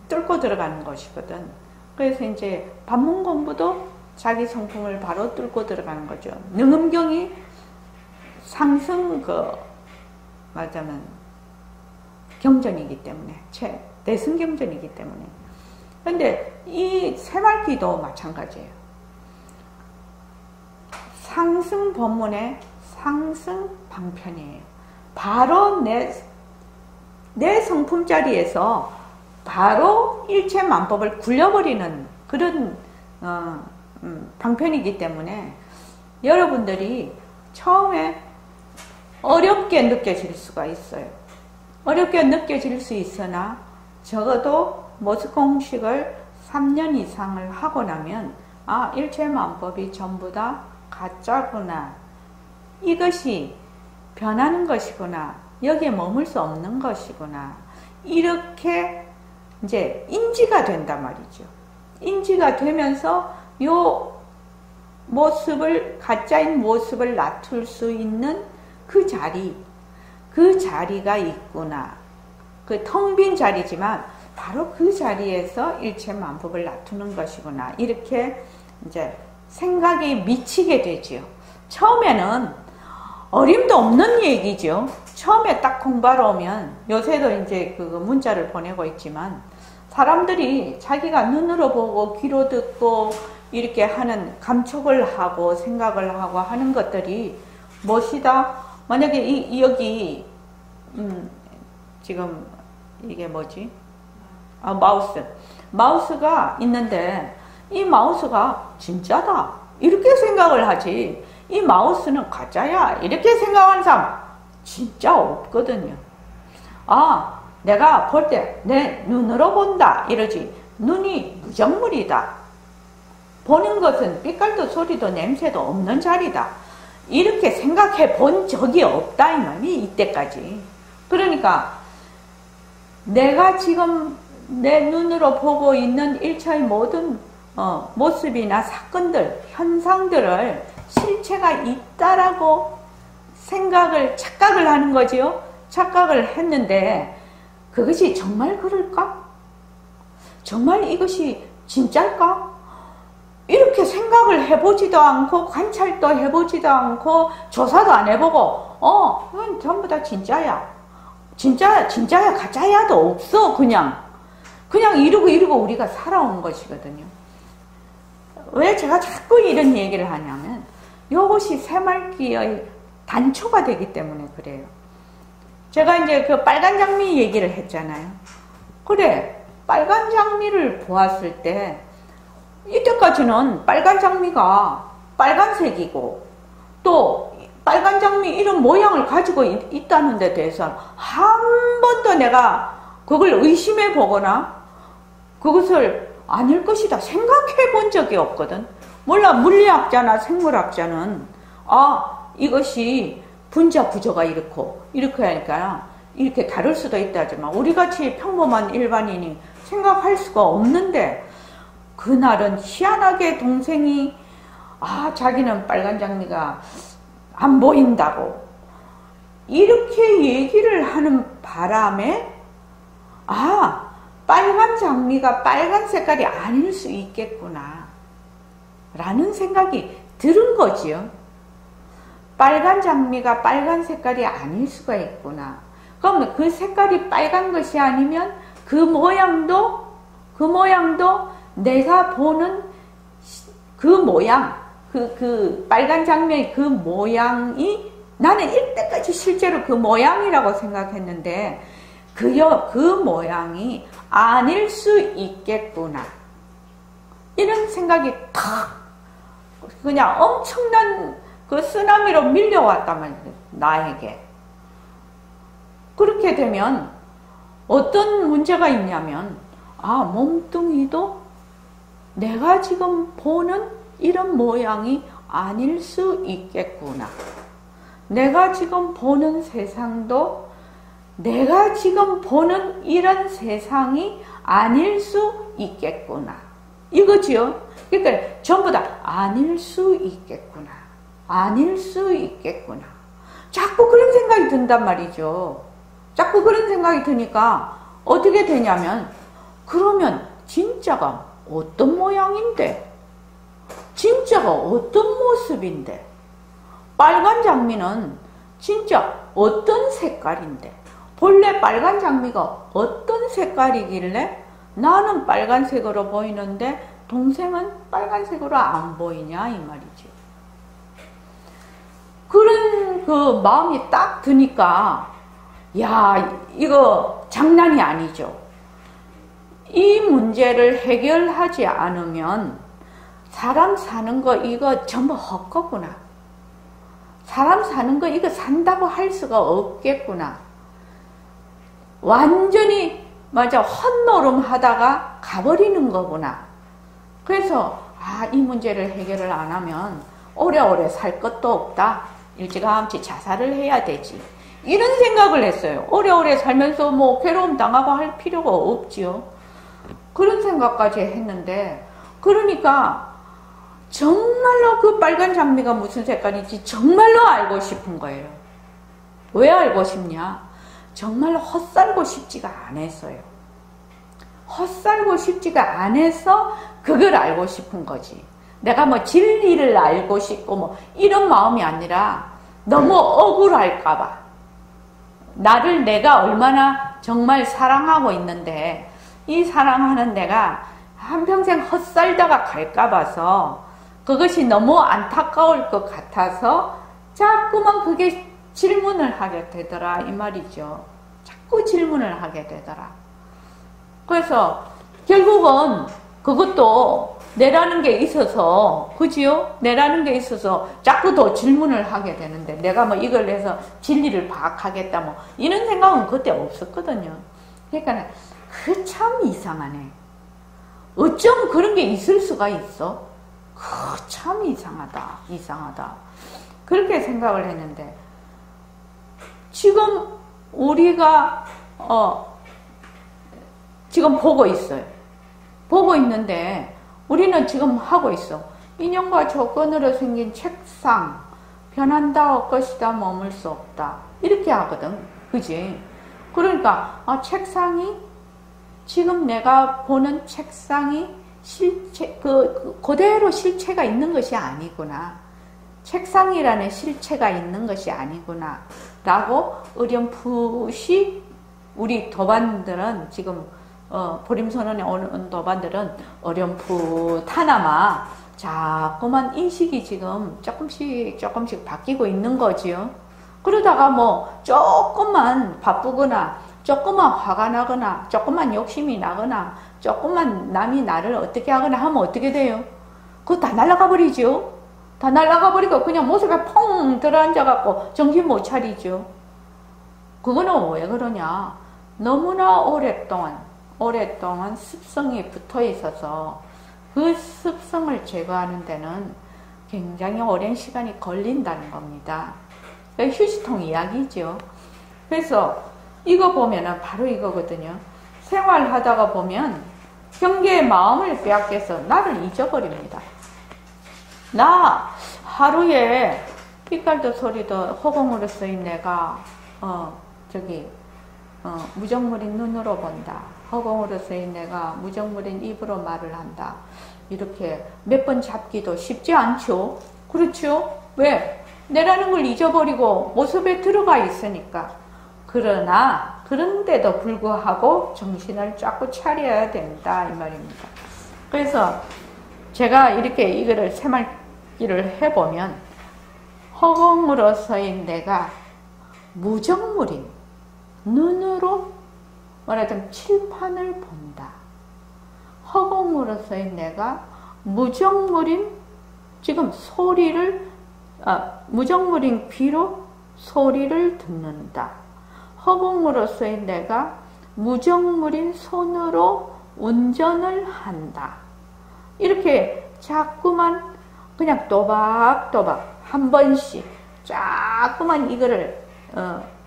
뚫고 들어가는 것이거든. 그래서 이제 법문 공부도 자기 성품을 바로 뚫고 들어가는 거죠. 능음경이 상승 말하자면 경전이기 때문에 대승경전이기 때문에. 근데 이 새말귀도 마찬가지예요. 상승 법문의 상승 방편이에요. 바로 내 성품 자리에서 바로 일체만법을 굴려버리는 그런 방편이기 때문에 여러분들이 처음에 어렵게 느껴질 수가 있어요. 어렵게 느껴질 수 있으나 적어도 모습공식을 3년 이상을 하고 나면 일체만법이 전부 다 가짜구나. 이것이 변하는 것이구나. 여기에 머물 수 없는 것이구나. 이렇게 이제 인지가 된단 말이죠. 인지가 되면서 요 모습을, 가짜인 모습을 낮출 수 있는 그 자리가 있구나. 그 텅 빈 자리지만 바로 그 자리에서 일체만법을 낮추는 것이구나. 이렇게 이제 생각이 미치게 되지요. 처음에는 어림도 없는 얘기죠. 처음에 딱 공부하러 오면 요새도 이제 그 문자를 보내고 있지만 사람들이 자기가 눈으로 보고 귀로 듣고 이렇게 하는 감촉을 하고 생각을 하고 하는 것들이 무엇이다? 만약에 여기 지금 이게 뭐지? 마우스가 있는데 이 마우스가 진짜다 이렇게 생각을 하지 이 마우스는 가짜야 이렇게 생각하는 사람 진짜 없거든요. 내가 볼 때 내 눈으로 본다 이러지 눈이 무정물이다. 보는 것은 빛깔도 소리도 냄새도 없는 자리다. 이렇게 생각해 본 적이 없다 이 말이 이때까지. 그러니까 내가 지금 내 눈으로 보고 있는 일체의 모든 모습이나 사건들, 현상들을 실체가 있다라고 착각을 하는 거지요. 착각을 했는데 그것이 정말 그럴까? 정말 이것이 진짜일까? 이렇게 생각을 해보지도 않고 관찰도 해보지도 않고 조사도 안 해보고 이건 전부 다 진짜야. 진짜야 가짜야도 없어. 그냥 이러고 우리가 살아온 것이거든요. 왜 제가 자꾸 이런 얘기를 하냐면 이것이 새말기의 단초가 되기 때문에 그래요. 제가 이제 그 빨간 장미 얘기를 했잖아요. 그래, 빨간 장미를 보았을 때 이때까지는 빨간 장미가 빨간색이고 또 빨간 장미 이런 모양을 가지고 있다는 데 대해서 한 번도 내가 그걸 의심해 보거나 그것을 아닐 것이다 생각해 본 적이 없거든. 몰라, 물리학자나 생물학자는 이것이 분자 구조가 이렇게 하니까 이렇게 다를 수도 있다지만 우리같이 평범한 일반인이 생각할 수가 없는데 그날은 희한하게 동생이 자기는 빨간 장미가 안 보인다고 이렇게 얘기를 하는 바람에 빨간 장미가 빨간 색깔이 아닐 수 있겠구나 라는 생각이 들은 거지요. 빨간 장미가 빨간 색깔이 아닐 수가 있구나. 그럼 그 색깔이 빨간 것이 아니면 그 모양도 내가 보는 그 모양, 그 빨간 장미의 그 모양이 나는 이때까지 실제로 그 모양이라고 생각했는데 그 모양이 아닐 수 있겠구나. 이런 생각이 탁 그냥 엄청난 그 쓰나미로 밀려왔단 말이에요. 나에게. 그렇게 되면 어떤 문제가 있냐면 몸뚱이도 내가 지금 보는 이런 모양이 아닐 수 있겠구나. 내가 지금 보는 세상도 내가 지금 보는 이런 세상이 아닐 수 있겠구나. 이거지요. 그러니까 전부 다 아닐 수 있겠구나. 아닐 수 있겠구나. 자꾸 그런 생각이 든단 말이죠. 자꾸 그런 생각이 드니까 어떻게 되냐면 그러면 진짜가 어떤 모양인데? 진짜가 어떤 모습인데? 빨간 장미는 진짜 어떤 색깔인데? 본래 빨간 장미가 어떤 색깔이길래 나는 빨간색으로 보이는데 동생은 빨간색으로 안 보이냐 이 말이지. 그런 그 마음이 딱 드니까 이거 장난이 아니죠. 이 문제를 해결하지 않으면 사람 사는 거 이거 전부 헛거구나. 사람 사는 거 이거 산다고 할 수가 없겠구나. 완전히 헛노름 하다가 가버리는 거구나. 그래서 이 문제를 해결을 안 하면 오래오래 살 것도 없다. 일찌감치 자살을 해야 되지. 이런 생각을 했어요. 오래오래 살면서 괴로움 당하고 할 필요가 없지요. 그런 생각까지 했는데 그러니까 정말로 그 빨간 장미가 무슨 색깔인지 정말로 알고 싶은 거예요. 왜 알고 싶냐? 정말로 헛살고 싶지가 않았어요. 헛살고 싶지가 않아서 그걸 알고 싶은 거지. 내가 진리를 알고 싶고 이런 마음이 아니라 너무 억울할까봐. 나를 내가 얼마나 정말 사랑하고 있는데 이 사랑하는 내가 한평생 헛살다가 갈까 봐서 그것이 너무 안타까울 것 같아서 자꾸만 그게 질문을 하게 되더라 이 말이죠. 자꾸 질문을 하게 되더라. 그래서 결국은 그것도 내라는 게 있어서, 그지요? 내라는 게 있어서 자꾸 더 질문을 하게 되는데 내가 이걸 해서 진리를 파악하겠다 이런 생각은 그때 없었거든요. 그러니까 그 참 이상하네. 어쩜 그런 게 있을 수가 있어? 참 이상하다. 그렇게 생각을 했는데 지금 우리가 지금 보고 있어요. 보고 있는데 우리는 지금 하고 있어. 인연과 조건으로 생긴 책상, 변한다 할 것이다 머물 수 없다. 이렇게 하거든. 그지? 그러니까 책상이 지금 내가 보는 책상이 실체, 그대로 실체가 있는 것이 아니구나. 책상이라는 실체가 있는 것이 아니구나. 라고 어렴풋이 우리 도반들은 지금, 보림선언에 온 도반들은 어렴풋하나마 자꾸만 인식이 지금 조금씩 바뀌고 있는 거지요. 그러다가 뭐 조금만 바쁘거나 조금만 화가 나거나 조금만 욕심이 나거나 조금만 남이 나를 어떻게 하거나 하면 어떻게 돼요? 그거 다 날아가 버리죠. 다 날아가 버리고 그냥 모습에 펑 들어앉아갖고 정신 못 차리죠. 그거는 왜 그러냐? 너무나 오랫동안 습성이 붙어 있어서 그 습성을 제거하는 데는 굉장히 오랜 시간이 걸린다는 겁니다. 휴지통 이야기죠. 그래서 이거 보면은 바로 이거거든요. 생활하다가 보면 경계의 마음을 빼앗겨서 나를 잊어버립니다. 나 하루에 빛깔도 소리도 허공으로 쓰인 내가 무정물인 눈으로 본다. 허공으로 쓰인 내가 무정물인 입으로 말을 한다. 이렇게 몇 번 잡기도 쉽지 않죠. 그렇죠? 왜? 내라는 걸 잊어버리고 모습에 들어가 있으니까. 그런데도 불구하고 정신을 자꾸 차려야 된다 이 말입니다. 그래서 제가 이렇게 이거를 새말기를 해보면 허공으로 서인 내가 무정물인 눈으로 말하자면 칠판을 본다. 허공으로 서인 내가 무정물인 지금 무정물인 귀로 소리를 듣는다. 허공으로 서인 내가 무정물인 손으로 운전을 한다. 이렇게 자꾸만 그냥 또박또박 한 번씩 자꾸만 이거를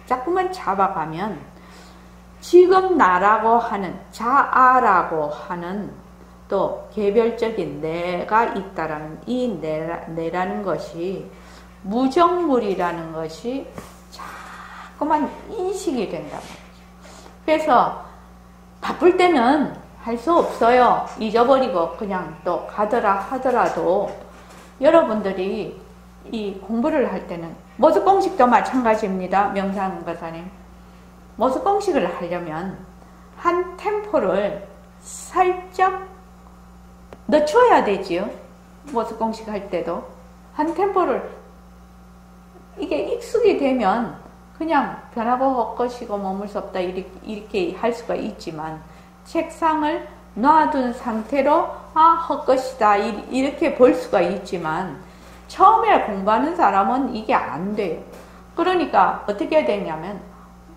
자꾸만 잡아가면 지금 나라고 하는 자아라고 하는 또 개별적인 내가 있다라는 이 내라는 것이 무정물이라는 것이 자꾸만 인식이 된단 말이죠. 그래서 바쁠 때는 할 수 없어요. 잊어버리고 그냥 또 가더라 하더라도 여러분들이 이 공부를 할 때는 모습공식도 마찬가지입니다. 명상가사님. 모습공식을 하려면 한 템포를 살짝 늦춰야 되지요. 모습공식 할 때도 한 템포를 이게 익숙이 되면 그냥 변하고 헛것이고 머물 수 없다 이렇게 할 수가 있지만 책상을 놔둔 상태로 헛것이다 이렇게 볼 수가 있지만 처음에 공부하는 사람은 이게 안 돼요. 그러니까 어떻게 해야 되냐면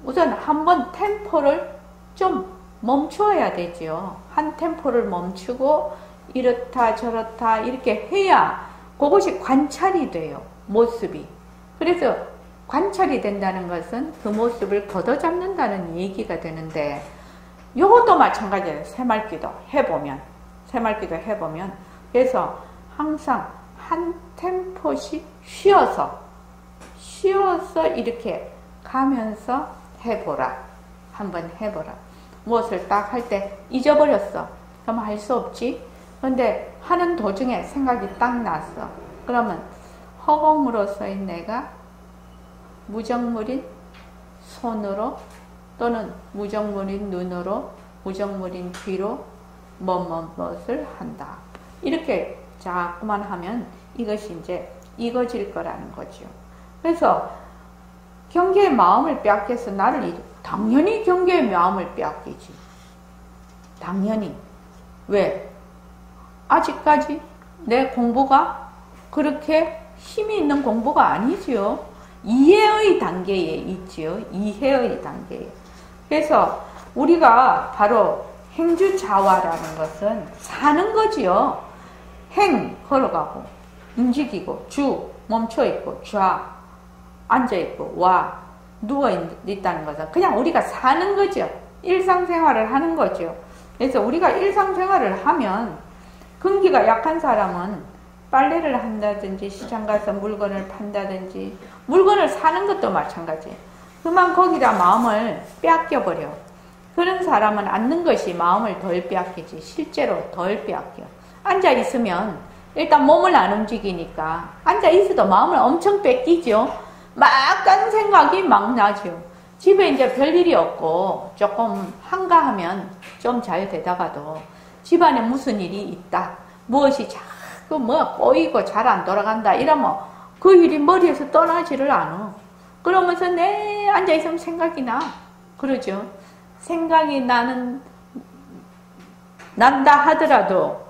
우선 한번 템포를 좀 멈춰야 되죠. 한 템포를 멈추고 이렇다 저렇다 이렇게 해야 그것이 관찰이 돼요. 모습이. 그래서 관찰이 된다는 것은 그 모습을 걷어잡는다는 얘기가 되는데 이것도 마찬가지예요. 새말기도 해보면 그래서 항상 한 템포씩 쉬어서 이렇게 가면서 해보라. 한번 해보라. 무엇을 딱 할 때 잊어버렸어. 그럼 할 수 없지. 그런데 하는 도중에 생각이 딱 났어. 그러면 허공으로 서인 내가 무정물인 손으로 또는 무정물인 눈으로 무정물인 귀로 무엇을 한다. 이렇게 자꾸만 하면 이것이 이제 익어질 거라는 거죠. 그래서 경계의 마음을 빼앗겨서 당연히 경계의 마음을 빼앗기지. 당연히. 왜? 아직까지 내 공부가 그렇게 힘이 있는 공부가 아니지요. 이해의 단계에 있지요. 이해의 단계에. 그래서 우리가 바로 행주자화라는 것은 사는 거지요. 행, 걸어가고, 움직이고, 주, 멈춰있고, 좌, 앉아있고, 와, 누워있다는 것은 그냥 우리가 사는 거죠. 일상생활을 하는 거죠. 그래서 우리가 일상생활을 하면 근기가 약한 사람은 빨래를 한다든지 시장 가서 물건을 판다든지 물건을 사는 것도 마찬가지예요. 그만 거기다 마음을 빼앗겨버려. 그런 사람은 앉는 것이 마음을 덜 빼앗기지 실제로 덜 빼앗겨. 앉아 있으면 일단 몸을 안 움직이니까 앉아 있어도 마음을 엄청 뺏기죠. 막 딴 생각이 막 나죠. 집에 이제 별일이 없고 조금 한가하면 좀 잘 되다가도 집안에 무슨 일이 있다, 무엇이 자꾸 꼬이고 잘 안 돌아간다 이러면 그 일이 머리에서 떠나지를 않아. 그러면서 내 앉아있으면 생각이 나. 그러죠. 생각이 난다 하더라도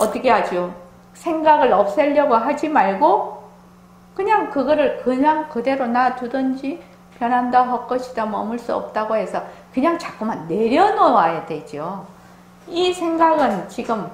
어떻게 하죠? 생각을 없애려고 하지 말고 그냥 그거를 그냥 그대로 놔두든지 변한다 헛것이다 머물 수 없다고 해서 그냥 자꾸만 내려놓아야 되죠. 이 생각은 지금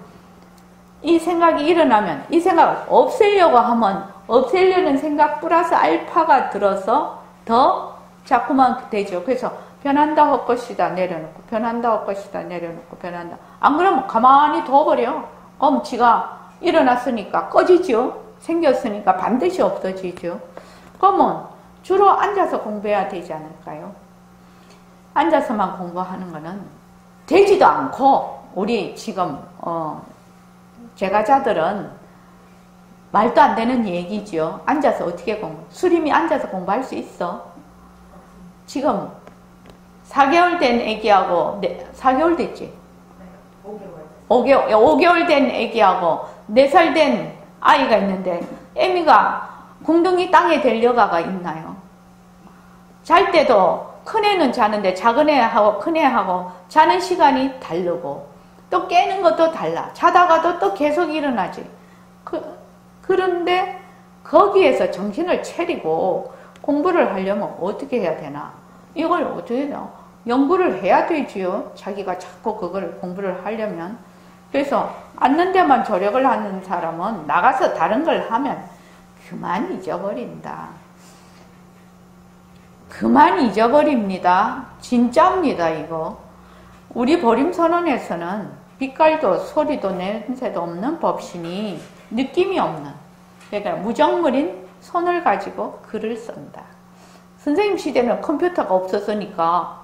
이 생각이 일어나면 이 생각을 없애려고 하면 없애려는 생각 플러스 알파가 들어서 더 자꾸만 되죠. 그래서 변한다 헛것이다 내려놓고 변한다 헛것이다 내려놓고 변한다. 안 그러면 가만히 둬버려. 그럼 지가 일어났으니까 꺼지죠. 생겼으니까 반드시 없어지죠. 그러면 주로 앉아서 공부해야 되지 않을까요? 앉아서만 공부하는 거는 되지도 않고 우리 지금 제가자들은 말도 안 되는 얘기죠. 앉아서 어떻게 수림이 앉아서 공부할 수 있어? 지금 4개월 된 애기하고 4개월 됐지? 5개월 된 애기하고 4살 된 아이가 있는데 애미가 궁둥이 땅에 들려가가 있나요? 잘 때도 큰애는 자는데 작은 애하고 큰애하고 자는 시간이 다르고 또 깨는 것도 달라. 자다가도 또 계속 일어나지. 그런데 거기에서 정신을 차리고 공부를 하려면 어떻게 해야 되나? 이걸 어떻게 해야 연구를 해야 되지요. 자기가 자꾸 그걸 공부를 하려면. 그래서 앉는 데만 조력을 하는 사람은 나가서 다른 걸 하면 그만 잊어버린다. 그만 잊어버립니다. 진짜입니다, 이거. 우리 보림선언에서는 빛깔도 소리도 냄새도 없는 법신이 느낌이 없는, 그러니까 무정물인 손을 가지고 글을 쓴다. 선생님 시대는 컴퓨터가 없었으니까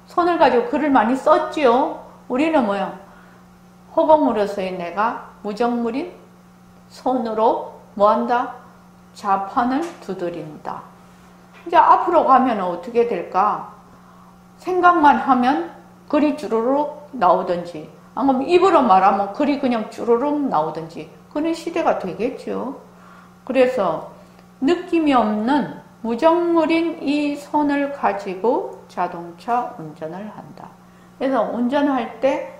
손을 가지고 글을 많이 썼지요. 우리는 뭐요? 허공으로서의 내가 무정물인 손으로 뭐한다? 자판을 두드린다. 이제 앞으로 가면 어떻게 될까? 생각만 하면 글이 주르륵 나오든지, 아니면 입으로 말하면 글이 그냥 주르륵 나오든지 그런 시대가 되겠죠. 그래서 느낌이 없는 무정물인 이 손을 가지고 자동차 운전을 한다. 그래서 운전할 때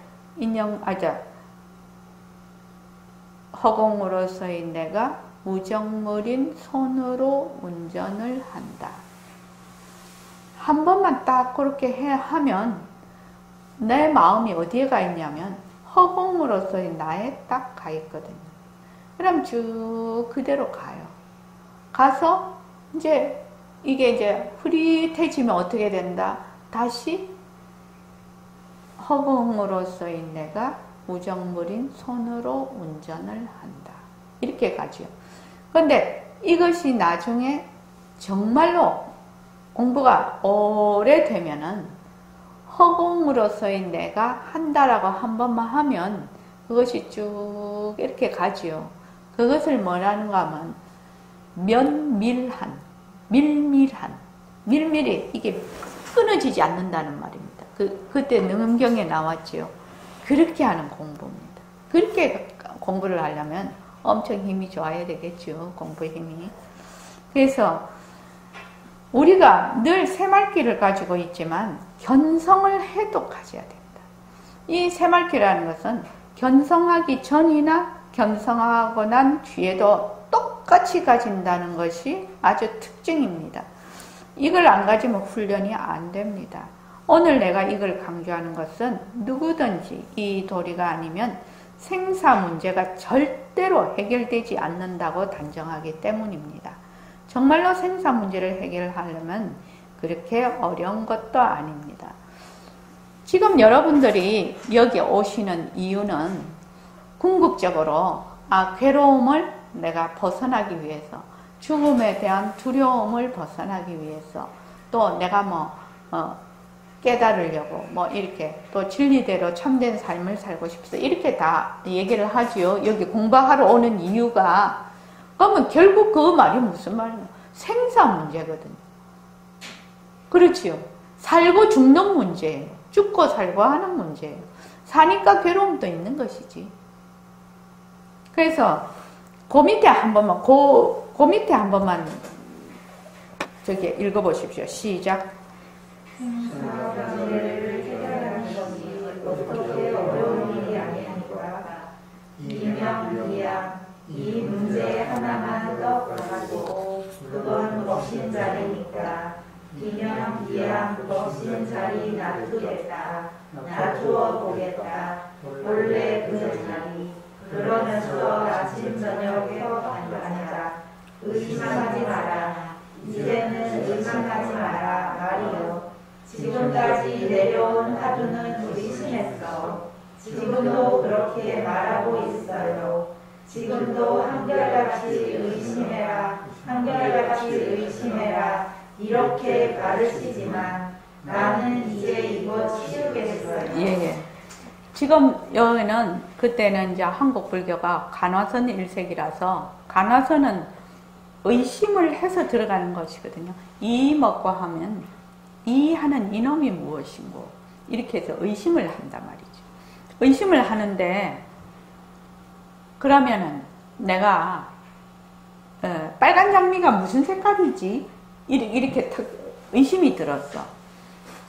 허공으로서의 내가 무정물인 손으로 운전을 한다. 한 번만 딱 그렇게 하면 내 마음이 어디에 가 있냐면 허공으로서의 나에 딱 가 있거든요. 그럼 쭉 그대로 가요. 가서 이제 이게 이제 흐릿해지면 어떻게 된다? 다시 허공으로서의 내가 무정물인 손으로 운전을 한다. 이렇게 가죠. 그런데 이것이 나중에 정말로 공부가 오래되면은 허공으로서의 내가 한다라고 한 번만 하면 그것이 쭉 이렇게 가지요. 그것을 뭐라는가 하면 면밀한, 밀밀히 이게 끊어지지 않는다는 말입니다. 그때 능엄경에 나왔지요. 그렇게 하는 공부입니다. 그렇게 공부를 하려면 엄청 힘이 좋아야 되겠죠. 공부의 힘이. 그래서 우리가 늘 새말귀를 가지고 있지만 견성을 해도 가져야 됩니다. 이 새말귀라는 것은 견성하기 전이나 견성하고 난 뒤에도 똑같이 가진다는 것이 아주 특징입니다. 이걸 안 가지면 훈련이 안 됩니다. 오늘 내가 이걸 강조하는 것은 누구든지 이 도리가 아니면 생사 문제가 절대로 해결되지 않는다고 단정하기 때문입니다. 정말로 생사 문제를 해결하려면 그렇게 어려운 것도 아닙니다. 지금 여러분들이 여기 오시는 이유는 궁극적으로 괴로움을 내가 벗어나기 위해서, 죽음에 대한 두려움을 벗어나기 위해서, 또 내가 깨달으려고 뭐 이렇게 또 진리대로 참된 삶을 살고 싶어서 이렇게 다 얘기를 하지요. 여기 공부하러 오는 이유가 그러면 결국 그 말이 무슨 말이냐? 생사 문제거든요. 그렇지요. 살고 죽는 문제예요. 죽고 살고 하는 문제예요. 사니까 괴로움도 있는 것이지. 그래서 그 밑에 한 번만 그 밑에 한 번만 저기 읽어보십시오. 시작. 문제를 해결하는 것이 어떻게 어려운 일이 아니니까 이명이야 이 문제 하나만 떠가지고 그건 먹신 자리니까 이명이야 먹신 자리 놔두겠다 놔두어 보겠다 원래 그 자리 그러면서 아침 저녁 해어간다 의심하지 마라 이제는 의심하지 마라 말이요 지금까지 내려온 화두는 의심했어. 지금도 그렇게 말하고 있어요. 지금도 한결같이 의심해라. 한결같이 의심해라. 이렇게 가르치지만 나는 이제 이거 치우겠어요. 예. 지금 여기는 그때는 이제 한국 불교가 간화선 일색이라서 간화선은 의심을 해서 들어가는 것이거든요. 이 먹고 하면 이 하는 이놈이 무엇인고 이렇게 해서 의심을 한단 말이죠. 의심을 하는데 그러면은 내가 빨간 장미가 무슨 색깔이지? 이렇게 의심이 들었어.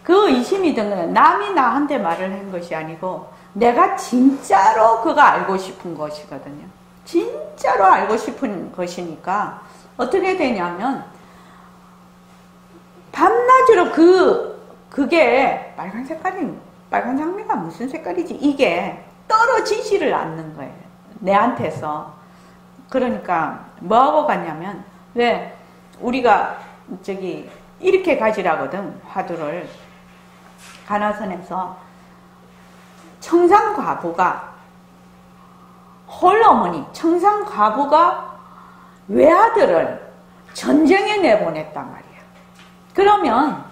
그 의심이 든 건 남이 나한테 말을 한 것이 아니고 내가 진짜로 그거 알고 싶은 것이거든요. 진짜로 알고 싶은 것이니까 어떻게 되냐면 밤낮으로 그게 빨간 장미가 무슨 색깔이지? 이게 떨어지지를 않는 거예요. 내한테서. 그러니까 뭐하고 갔냐면 왜 우리가 저기 이렇게 가지라거든. 화두를 간화선에서 청상과부가 홀어머니 청상과부가 외아들을 전쟁에 내보냈단 말이야. 그러면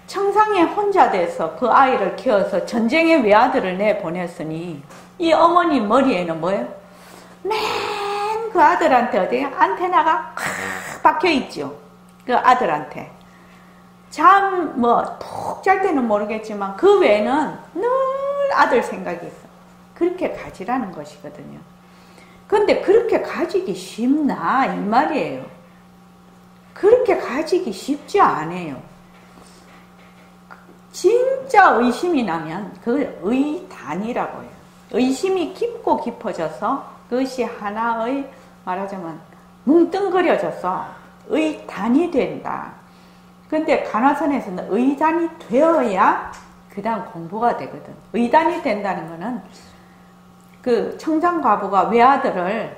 청상에 혼자 돼서 그 아이를 키워서 전쟁에 외아들을 내보냈으니 이 어머니 머리에는 뭐예요? 맨 그 아들한테 어디 안테나가 콱 박혀있죠. 그 아들한테. 잠 푹 잘 때는 모르겠지만 그 외에는 늘 아들 생각이 있어. 그렇게 가지라는 것이거든요. 근데 그렇게 가지기 쉽나 이 말이에요. 그렇게 가지기 쉽지 않아요. 진짜 의심이 나면 그걸 의단이라고 해요. 의심이 깊고 깊어져서 그것이 하나의 말하자면 뭉뚱그려져서 의단이 된다. 근데 간화선에서는 의단이 되어야 그 다음 공부가 되거든. 의단이 된다는 거는 그 청상과부가 외아들을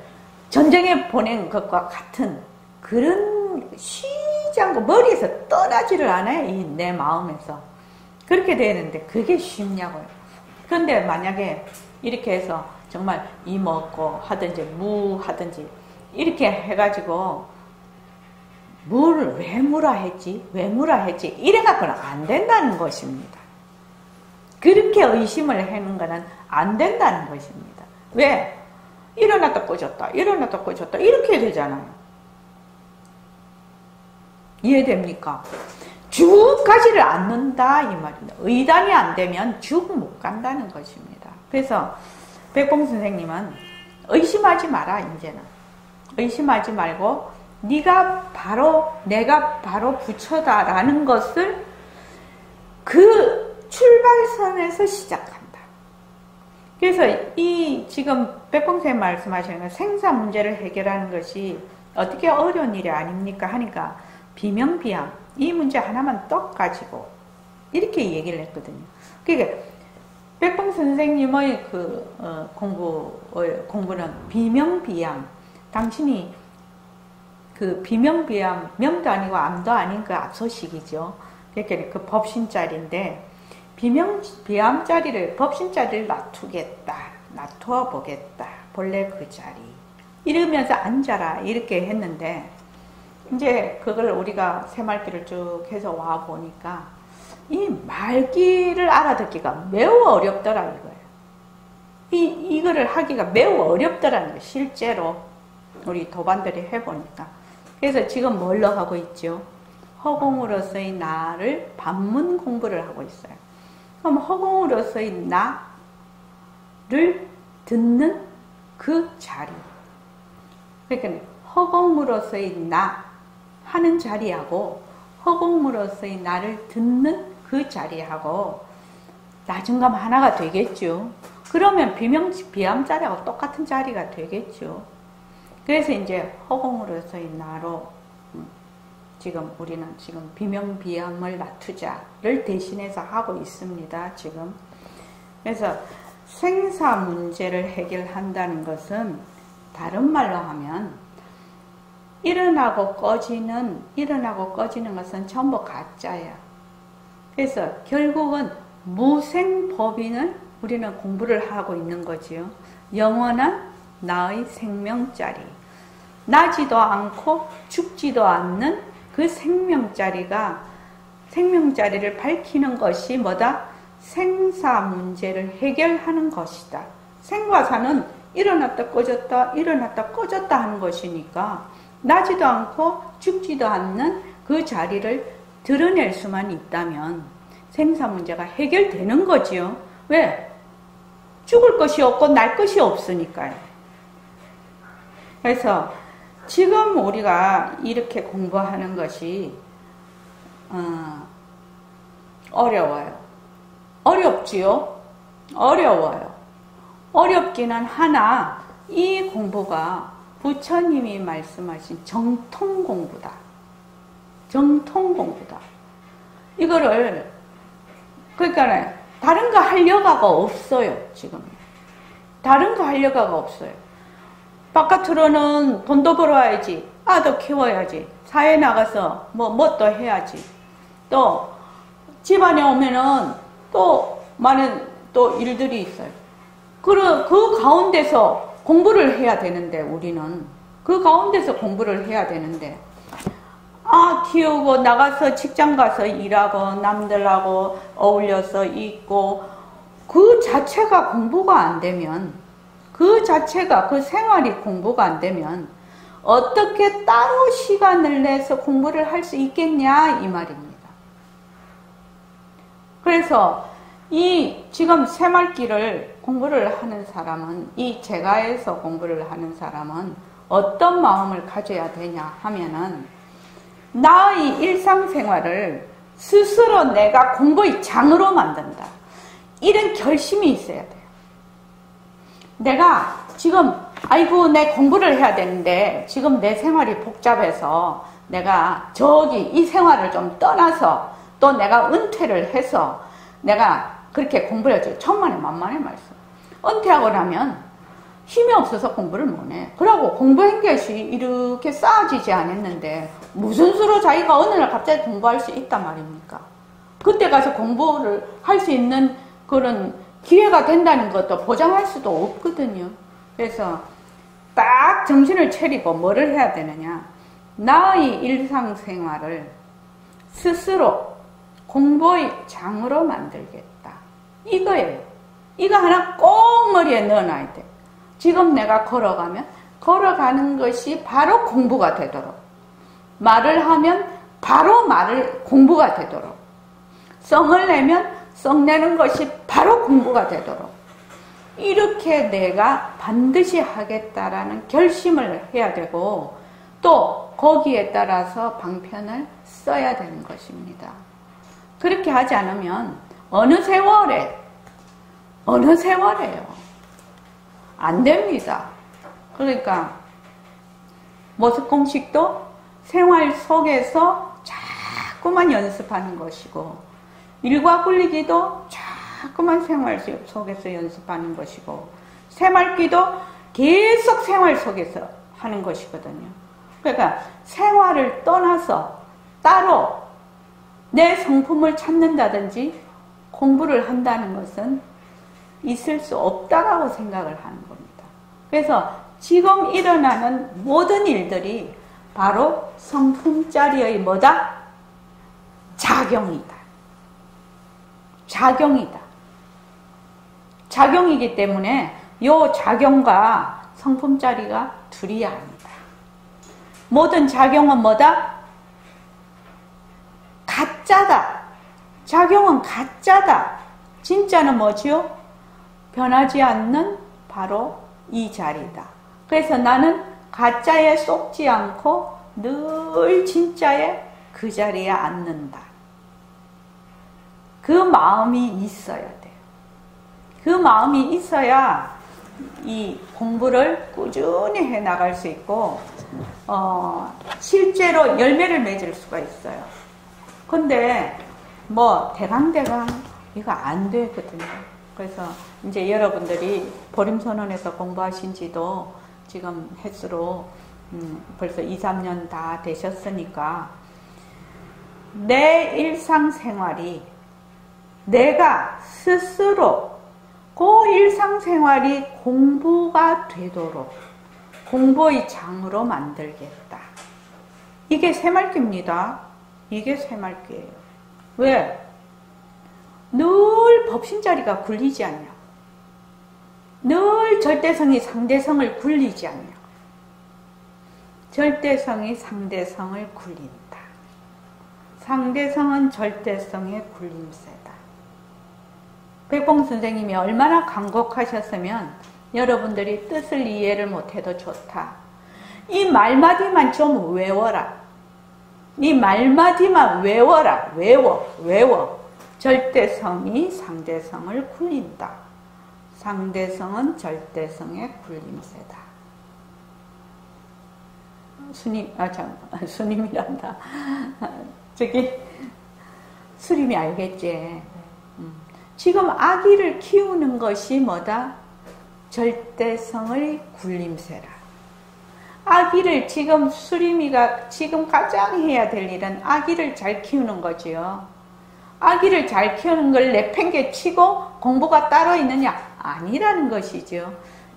전쟁에 보낸 것과 같은 그런 쉬지 않고 머리에서 떠나지를 않아요. 이 내 마음에서. 그렇게 되는데 그게 쉽냐고요. 그런데 만약에 이렇게 해서 정말 이 먹고 하든지 무 하든지 이렇게 해가지고 물을 왜 무라 했지? 왜 무라 했지? 이래갖고는 안 된다는 것입니다. 그렇게 의심을 하는 거는 안 된다는 것입니다. 왜? 일어났다 꺼졌다. 일어났다 꺼졌다. 이렇게 되잖아요. 이해됩니까? 쭉 가지를 않는다 이 말입니다. 의단이 안 되면 쭉 못 간다는 것입니다. 그래서 백봉 선생님은 의심하지 마라 이제는. 의심하지 말고 내가 바로 부처다라는 것을 그 출발선에서 시작한다. 그래서 이 지금 백봉 선생님 말씀하시는 건 생사 문제를 해결하는 것이 어떻게 어려운 일이 아닙니까 하니까 비명비양 이 문제 하나만 떡 가지고 이렇게 얘기를 했거든요. 그러니까 백봉 선생님의 그 공부는 비명비양. 당신이 그 비명비양 명도 아니고 암도 아닌 그 앞소식이죠. 그러니까 그 법신자리인데 비명비암자리를 법신자리를 놔두어 보겠다. 본래 그 자리. 이러면서 앉아라 이렇게 했는데 이제 그걸 우리가 새말귀를 쭉 해서 와 보니까 이 말귀를 알아듣기가 매우 어렵더라 이거예요. 이거를 하기가 매우 어렵더라는 거예요. 실제로 우리 도반들이 해보니까. 그래서 지금 뭘로 하고 있죠? 허공으로서의 나를 반문 공부를 하고 있어요. 그럼 허공으로서의 나를 듣는 그 자리. 그러니까 허공으로서의 나 하는 자리하고 허공으로서의 나를 듣는 그 자리하고 나중감 하나가 되겠죠. 그러면 비암자리하고 똑같은 자리가 되겠죠. 그래서 이제 허공으로서의 나로 지금 우리는 지금 비명비암을 낮추자를 대신해서 하고 있습니다. 지금. 그래서 생사 문제를 해결한다는 것은 다른 말로 하면 일어나고 꺼지는 것은 전부 가짜야. 그래서 결국은 무생법인을 우리는 공부를 하고 있는 거지요. 영원한 나의 생명자리. 나지도 않고 죽지도 않는 그 생명자리를 밝히는 것이 뭐다? 생사 문제를 해결하는 것이다. 생과 사는 일어났다 꺼졌다 일어났다 꺼졌다 하는 것이니까 나지도 않고 죽지도 않는 그 자리를 드러낼 수만 있다면 생사 문제가 해결되는 거지요. 왜? 죽을 것이 없고 날 것이 없으니까요. 그래서 지금 우리가 이렇게 공부하는 것이 어려워요. 어렵지요? 어려워요. 어렵기는 하나 이 공부가 부처님이 말씀하신 정통 공부다. 정통 공부다. 이거를 그러니까 다른 거 할 여가가 없어요. 지금 다른 거 할 여가가 없어요. 바깥으로는 돈도 벌어야지, 아도 키워야지, 사회 나가서 뭐 또 해야지. 또 집안에 오면은 또 많은 또 일들이 있어요. 그 가운데서 공부를 해야 되는데 우리는 그 가운데서 공부를 해야 되는데 키우고 나가서 직장 가서 일하고 남들하고 어울려서 있고 그 자체가 공부가 안 되면 그 생활이 공부가 안 되면 어떻게 따로 시간을 내서 공부를 할 수 있겠냐 이 말입니다. 그래서 이 지금 새말기를 공부를 하는 사람은 이 제가에서 공부를 하는 사람은 어떤 마음을 가져야 되냐 하면은 나의 일상생활을 스스로 내가 공부의 장으로 만든다. 이런 결심이 있어야 돼요. 내가 지금 아이고 내 공부를 해야 되는데 지금 내 생활이 복잡해서 내가 이 생활을 좀 떠나서 또 내가 은퇴를 해서 내가 그렇게 공부를 해야지. 천만에 만만의 말씀. 은퇴하고 나면 힘이 없어서 공부를 못해. 그러고 공부한 것이 이렇게 쌓아지지 않았는데 무슨 수로 자기가 어느 날 갑자기 공부할 수 있단 말입니까? 그때 가서 공부를 할 수 있는 그런 기회가 된다는 것도 보장할 수도 없거든요. 그래서 딱 정신을 차리고 뭐를 해야 되느냐. 나의 일상생활을 스스로 공부의 장으로 만들겠다. 이거예요. 이거 하나 꼭 머리에 넣어놔야 돼. 지금 내가 걸어가는 것이 바로 공부가 되도록. 말을 하면 바로 공부가 되도록. 성을 내면 성 내는 것이 바로 공부가 되도록. 이렇게 내가 반드시 하겠다라는 결심을 해야 되고 또 거기에 따라서 방편을 써야 되는 것입니다. 그렇게 하지 않으면 어느 세월에요. 안 됩니다. 그러니까 모습공식도 생활 속에서 자꾸만 연습하는 것이고 일과 굴리기도 자꾸만 생활 속에서 연습하는 것이고 새말기도 계속 생활 속에서 하는 것이거든요. 그러니까 생활을 떠나서 따로 내 성품을 찾는다든지 공부를 한다는 것은 있을 수 없다라고 생각을 하는 겁니다. 그래서 지금 일어나는 모든 일들이 바로 성품짜리의 뭐다? 작용이다. 작용이다. 작용이기 때문에 요 작용과 성품짜리가 둘이 아니다. 모든 작용은 뭐다? 가짜다. 작용은 가짜다. 진짜는 뭐지요? 변하지 않는 바로 이 자리다. 그래서 나는 가짜에 속지 않고 늘 진짜에 그 자리에 앉는다. 그 마음이 있어야 돼요. 그 마음이 있어야 이 공부를 꾸준히 해 나갈 수 있고 실제로 열매를 맺을 수가 있어요. 근데 뭐 대강대강 이거 안 되거든요. 그래서 이제 여러분들이 보림선언에서 공부하신 지도 지금 횟수로 벌써 2, 3년 다 되셨으니까 내 일상생활이 내가 스스로 그 일상생활이 공부가 되도록 공부의 장으로 만들겠다. 이게 새말귀입니다. 이게 새말귀예요. 왜? 늘 법신자리가 굴리지 않냐. 늘 절대성이 상대성을 굴리지 않냐. 절대성이 상대성을 굴린다. 상대성은 절대성의 굴림세다. 백봉 선생님이 얼마나 간곡하셨으면 여러분들이 뜻을 이해를 못해도 좋다. 이 말마디만 좀 외워라. 이 말마디만 외워라. 외워. 절대성이 상대성을 굴린다. 상대성은 절대성의 굴림세다. 스님이란다. 저기 수림이 알겠지? 지금 아기를 키우는 것이 뭐다? 절대성의 굴림세라. 아기를 지금 수림이가 지금 가장 해야 될 일은 아기를 잘 키우는 거지요. 아기를 잘 키우는 걸 내팽개치고 공부가 따로 있느냐? 아니라는 것이죠.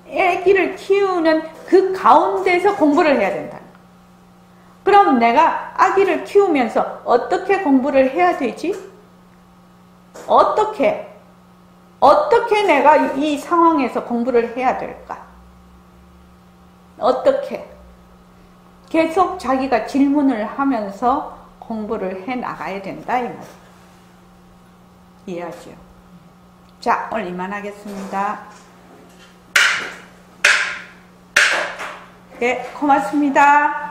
아기를 키우는 그 가운데서 공부를 해야 된다. 그럼 내가 아기를 키우면서 어떻게 공부를 해야 되지? 어떻게 내가 이 상황에서 공부를 해야 될까? 어떻게? 계속 자기가 질문을 하면서 공부를 해 나가야 된다 이 말이에요. 이해하죠? 자, 오늘 이만하겠습니다. 네, 고맙습니다.